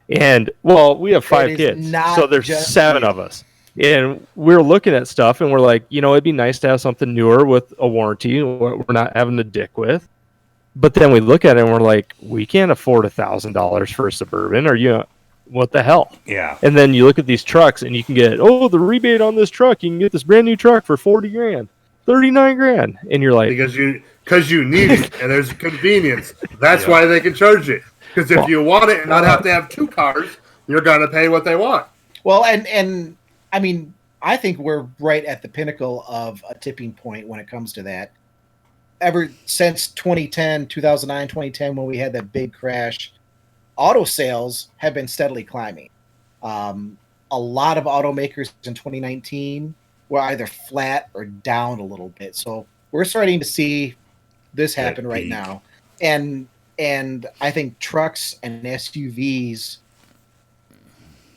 And well, we have 5 is kids, not so there's just 7 you. of us. And we're looking at stuff and we're like, it'd be nice to have something newer with a warranty we're not having to dick with. But then we look at it and we're like, we can't afford $1,000 for a Suburban. What the hell? Yeah. And then you look at these trucks and you can get, the rebate on this truck. You can get this brand new truck for 40 grand, 39 grand. And you're like, Because you need it, and there's convenience. That's Yeah. why they can charge it. Because if Well, you want it and not have to have 2 cars, you're gonna pay what they want. Well, and I mean, I think we're right at the pinnacle of a tipping point when it comes to that. Ever since 2010, 2009, 2010, when we had that big crash, auto sales have been steadily climbing. A lot of automakers in 2019 were either flat or down a little bit. So we're starting to see this happen right peak. now. And I think trucks and SUVs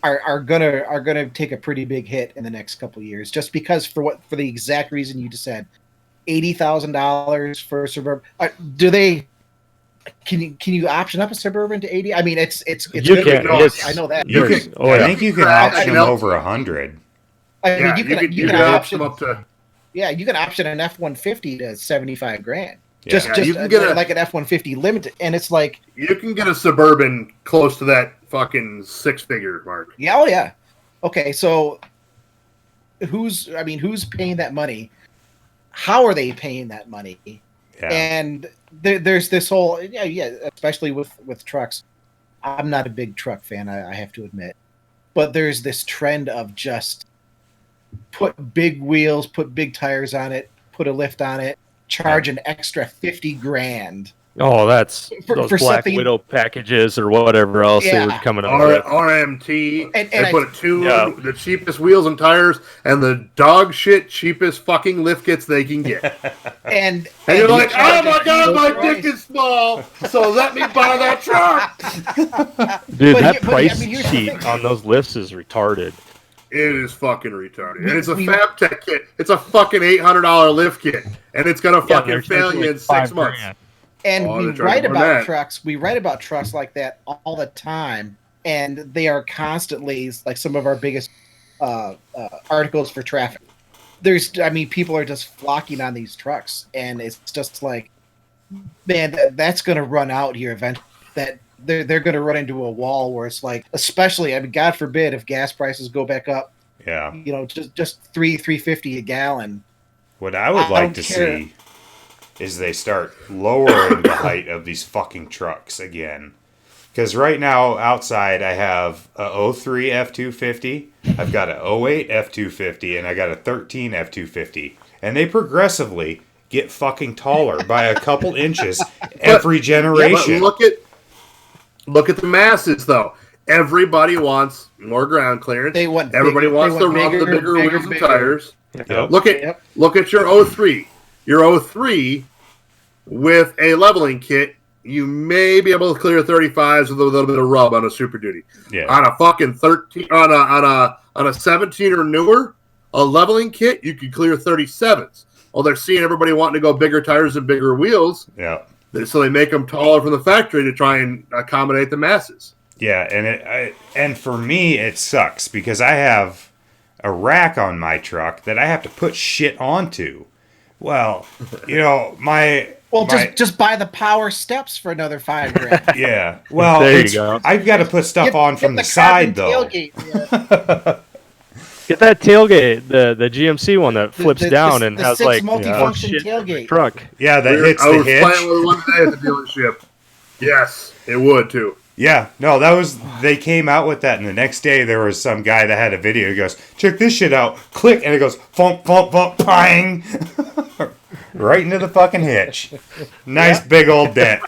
are gonna take a pretty big hit in the next couple of years, just because for the exact reason you just said, $80,000 for a Suburban. Do they? Can you option up a Suburban to 80? I mean, it's You gonna be can. nice. I know that. You There's- can, oh, I yeah. think you can I option them know. over 100. I mean, you can option up to. Yeah, you can option an F-150 to 75 grand. Yeah. Just Yeah, you can get like an F-150 limited, and it's like, You can get a Suburban close to that fucking 6-figure mark. yeah, oh yeah, okay. So who's paying that money? How are they paying that money? Yeah. And there's this whole especially with trucks. I'm not a big truck fan, I have to admit, but there's this trend of just put big wheels, put big tires on it, put a lift on it, charge an extra 50 grand. that's those for Black something- Widow packages or whatever else they were Yeah. coming up with. RMT. And They I- put Yeah. the cheapest wheels and tires and the dog shit cheapest fucking lift kits they can get. And And you're you like, charge oh my a god, huge my price. dick is small, so let me buy that truck. Dude, But that I price mean, here's the sheet thing. on those lifts is retarded. It is fucking retarded. And it's a We- FabTech kit. It's a fucking $800 lift kit. And it's going to Yeah, fucking they're fail charging you like in 6 5 months. grand. And Oh, we they're charging write more than about that. trucks. We write about trucks like that all the time, and they are constantly like some of our biggest articles for traffic. People are just flocking on these trucks, and it's just like, man, that's going to run out here eventually. That they're going to run into a wall where it's like, especially, God forbid, if gas prices go back up, Yeah. just $3.50 a gallon. What I would I like don't to care. see is they start lowering the height of these fucking trucks again. Because right now, outside, I have a 03 F250, I've got a 08 F250, and I got a 13 F250. And they progressively get fucking taller by a couple inches every But generation. look at the masses, though. Everybody wants more ground clearance. They want Everybody bigger- wants they to want run the bigger, bigger bigger, wheels and bigger. tires. Yep. Yep. Look at your 03. Your 03 with a leveling kit, you may be able to clear 35s with a little bit of rub on a Super Duty. Yeah. On a fucking 13, on a 17 or newer, a leveling kit, you can clear 37s. Well, they're seeing everybody wanting to go bigger tires and bigger wheels. Yeah. So they make them taller from the factory to try and accommodate the masses. Yeah, and for me it sucks because I have a rack on my truck that I have to put shit onto. Well, just buy the power steps for another $5,000. yeah. Well, There you go. I've got to put stuff on from the side though. Tailgate, yeah. Get that tailgate, the GMC one that flips down and the has six like multifunction shit in the tailgate. truck. Yeah, that hits I the was hitch. playing with one day at the dealership. Yes, it would too. Yeah, no, they came out with that, and the next day there was some guy that had a video. He goes, check this shit out. Click, and it goes, thump, thump, thump, pang. Right into the fucking hitch. Nice big old dent.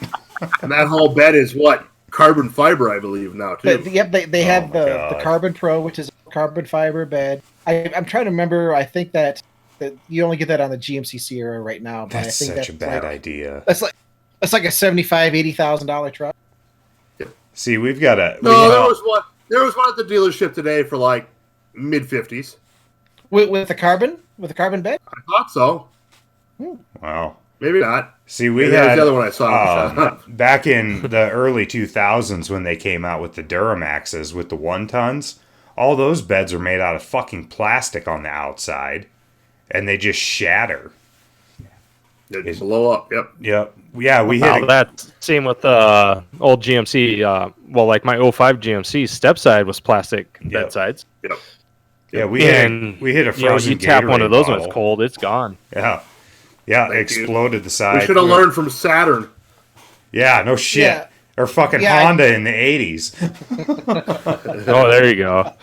And that whole bed is what? Carbon fiber, I believe, now, too. They have the God. Carbon Pro, which is a carbon fiber bed. I'm trying to remember. I think that you only get that on the GMC Sierra right now. But That's I think such a bad idea. That's like a $75,000-$80,000 truck. See, we've got a... No, there was one at the dealership today for like mid-50s. With the carbon bed. I thought so. Wow. Maybe not. See, we Maybe that was had... the other one I saw. back in the early 2000s when they came out with the Duramaxes with the 1 tons, all those beds are made out of fucking plastic on the outside, and they just shatter. It's blow up. Yep. Yep. Yeah, we hit it. That same with old GMC. Like my '05 GMC step side was plastic bed sides. Yep. Yeah, we And hit a frozen you tap one Gatorade of those when bottle. it's cold, it's gone. Yeah. Yeah, Thank exploded the side. We should have learned from Saturn. Yeah, no shit. Yeah. Or fucking Yeah, Honda in the 80s. Oh, there you go.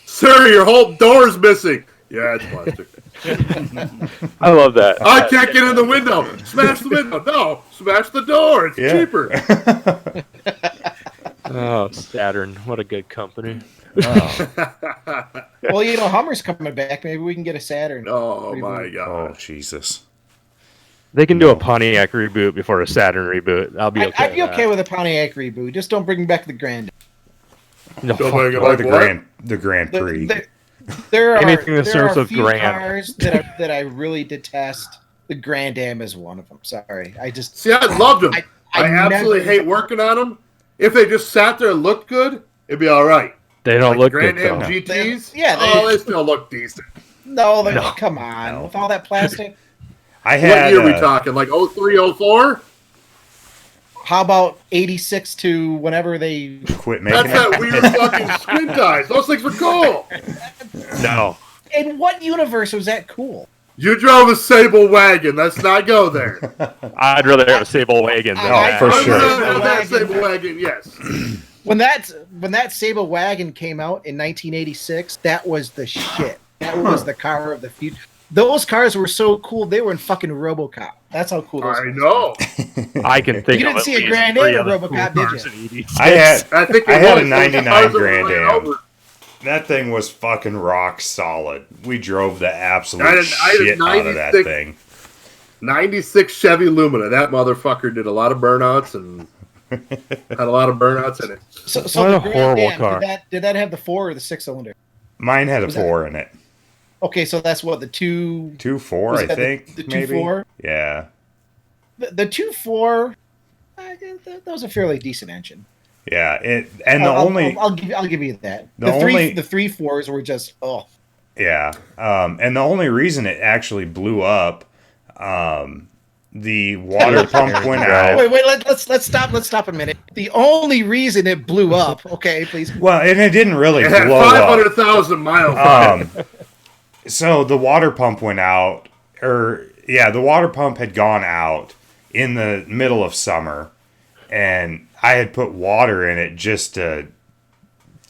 Sir, your whole door's missing. Yeah, it's plastic. I love that. I can't get in the window. Smash the window. No, smash the door. It's Yeah. cheaper. Oh, Saturn, what a good company. Well, Hummer's coming back. Maybe we can get a Saturn. Oh, my Oh, God. Jesus. They can do a Pontiac reboot before a Saturn reboot. I'll be okay. I'd be okay with a Pontiac reboot. Just don't bring back the Grand. No, Don't fuck bring it Or like the what? Grand Prix. There are Anything that there starts are a with few Grand. cars that I really detest. The Grand Am is one of them. Sorry, I just See, I loved them. I I absolutely never- hate working on them. If they just sat there and looked good, it'd be all right. they don't Like look Grand good Am though. GTs? They Still look decent. no, No. come on, with all that plastic. I What had year are we talking? Like 03, 04? How about 86 to whenever they? quit making That's it. that weird fucking squint eyes. Those things were cool. No. In what universe was that cool? You drove a Sable wagon. Let's not go there. I'd rather have a Sable wagon than Oh, that. for I'm sure. gonna have that Sable wagon, yes. When that Sable wagon came out in 1986, that was the shit. That was the car of the future. Those cars were so cool. They were in fucking RoboCop. That's how cool those I cars know. I can think You of didn't at see a least Grand three Am other or RoboCop, cool did cars you? in 86. I think I it had was. a Those 99 cars were Grand really Am. over. That thing was fucking rock solid. We drove the absolute I had a shit out of that 96 thing. 96 Chevy Lumina. That motherfucker did a lot of burnouts and had a lot of burnouts in it. So What the a Grand horrible Am, car. Did that have the 4 or the 6-cylinder? Mine had a Was that- 4 in it. Okay, so that's what the 2. 2.4, Was I that think. the maybe. 2.4? Yeah. The 2.4. That was a fairly decent engine. Yeah. I'll give you that. The only- The 3.4s were just Yeah. And the only reason it actually blew up, the water pump went out. Wait, let's stop a minute. The only reason it blew up, okay, please. Well, and it didn't really It had blow up. 500,000 miles. So the water pump went out, the water pump had gone out in the middle of summer, and I had put water in it just to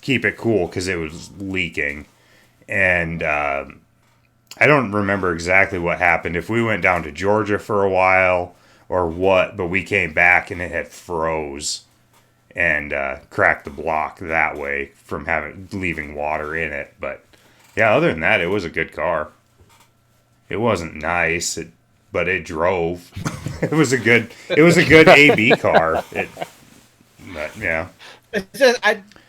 keep it cool because it was leaking. And I don't remember exactly what happened, if we went down to Georgia for a while or what, but we came back and it had froze and cracked the block that way from leaving water in it. But yeah, other than that, it was a good car. It wasn't nice, but it drove. It was a good AB car. But yeah. It's just,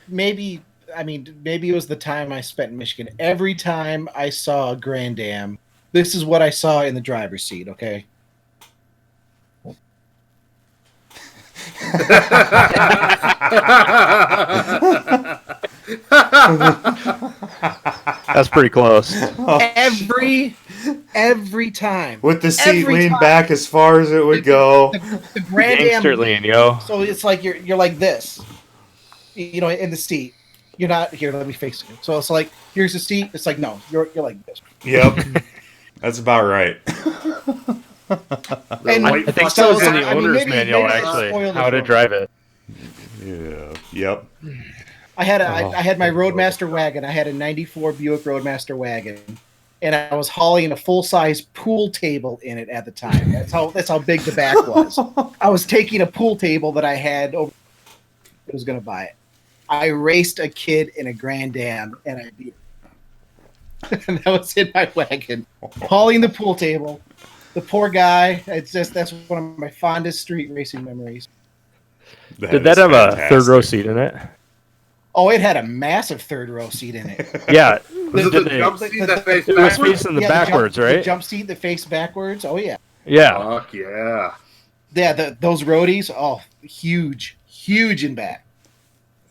maybe it was the time I spent in Michigan. Every time I saw a Grand Am, this is what I saw in the driver's seat, okay? That's pretty close. Every time. With the seat Every leaned time. back as far as it would go. The Grand Am. Gangster lean, yo. So it's like you're like this, you know, in the seat. You're not here. Let me face you. So it's like here's the seat. It's like no, you're like this. Yep. That's about right. And I think so so was in the I mean, owner's maybe- manual, maybe I actually, spoiled it how to for drive it. Yeah. Yep. I had my Roadmaster wagon. I had a '94 Buick Roadmaster wagon, and I was hauling a full size pool table in it at the time. That's how big the back was. I was taking a pool table that I had over. I was going to buy it. I raced a kid in a Grand Am, and I beat him. And that was in my wagon, hauling the pool table. The poor guy. That's one of my fondest street racing memories. Did that is have a third row fantastic. seat in it? Oh, it had a massive third row seat in it. Yeah. Was it Did the they- jump seat that faced It was backwards? facing the Yeah, backwards, the right? jump seat that faced backwards. Oh yeah, Yeah. Fuck yeah. yeah. Those roadies, oh, huge in back.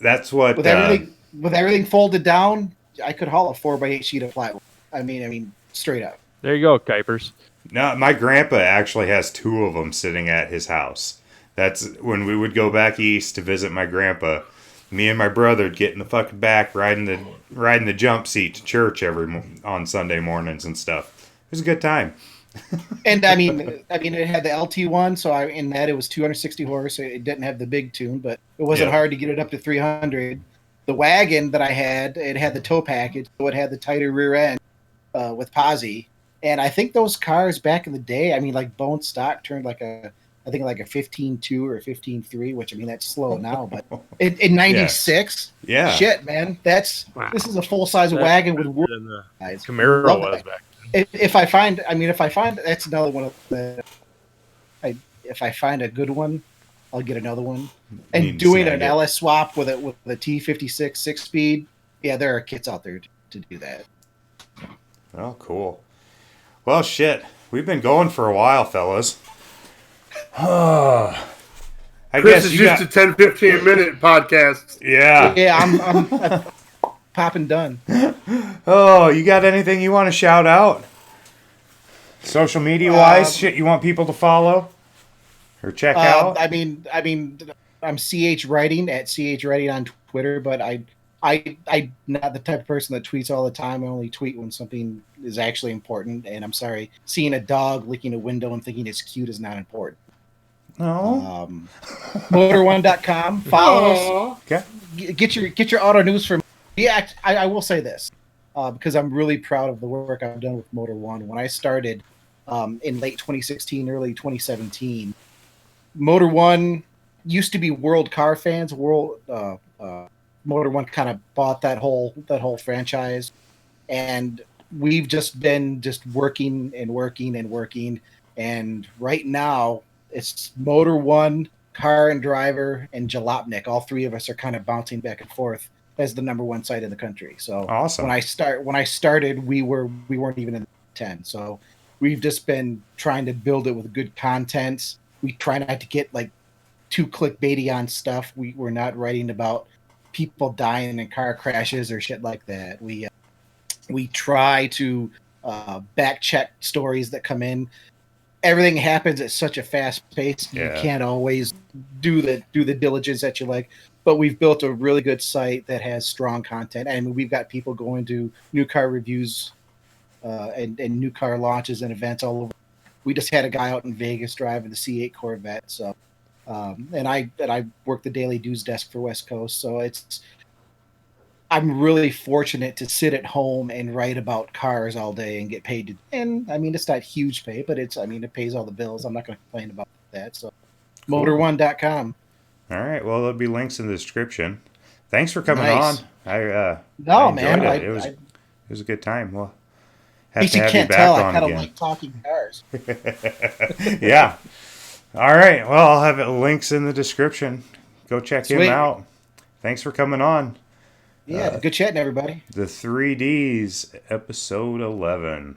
That's what. With everything folded down, I could haul a 4x8 sheet of plywood. I mean, straight up. There you go, Kuipers. No, my grandpa actually has two of them sitting at his house. That's when we would go back east to visit my grandpa. Me and my brother would get in the fucking back, riding the jump seat to church on Sunday mornings and stuff. It was a good time. And I mean, it had the LT1, so in that it was 260 horse. It didn't have the big tune, but it wasn't Yeah. hard to get it up to 300. The wagon that I had, it had the tow package, so it had the tighter rear end with posi. And I think those cars back in the day, I mean, like bone stock turned like a 15.2 or a 15.3, which I mean that's slow now, but in '96, Yeah. shit, man, this is a full size wagon with wood Than the guys. Camaro Love was that. back. If I find that's another one of the. If I find a good one, I'll get another one. And Need to doing snag an it. LS swap with a T56 6-speed, yeah, there are kits out there to do that. Oh, cool. Well, shit. We've been going for a while, fellas. I Chris guess is you used got, to 10, 15 minute podcasts. Yeah. Yeah, I'm popping done. Oh, you got anything you want to shout out? Social media wise, shit you want people to follow or check out? I mean, I'm CH Writing at CH Writing on Twitter, but I'm not the type of person that tweets all the time. I only tweet when something is actually important. And I'm sorry, seeing a dog licking a window and thinking it's cute is not important. No. Motor1.com. Follow us. Okay. Get your auto news from. Yeah, I will say this because I'm really proud of the work I've done with Motor One. When I started in late 2016, early 2017, Motor One used to be World Car Fans. Motor One kind of bought that whole franchise, and we've just been working and working and working. And right now, it's Motor One, Car and Driver, and Jalopnik. All three of us are kind of bouncing back and forth as the number one site in the country. So Awesome. when I started, we weren't even in the 10. So we've just been trying to build it with good content. We try not to get like too clickbaity on stuff. We're not writing about people dying in car crashes or shit like that. We try to back check stories that come in. Everything happens at such a fast pace. Yeah. You can't always do the diligence that you like. But we've built a really good site that has strong content, and we've got people going to new car reviews and new car launches and events all over. We just had a guy out in Vegas driving the C8 Corvette. So, and I work the daily news desk for West Coast. So I'm really fortunate to sit at home and write about cars all day and get paid. And I mean, it's not huge pay, but it pays all the bills. I'm not going to complain about that. So, Cool. Motor1.com. All right. Well, there'll be links in the description. Thanks for coming Nice. on. I No, enjoyed man. it. It was a good time. Well, In have case to you have can't you tell, back I on kind of again. like talking cars. Yeah. All right. Well, I'll have links in the description. Go check him Sweet. out. Thanks for coming on. Yeah, good chatting, everybody. The 3Ds, episode 11.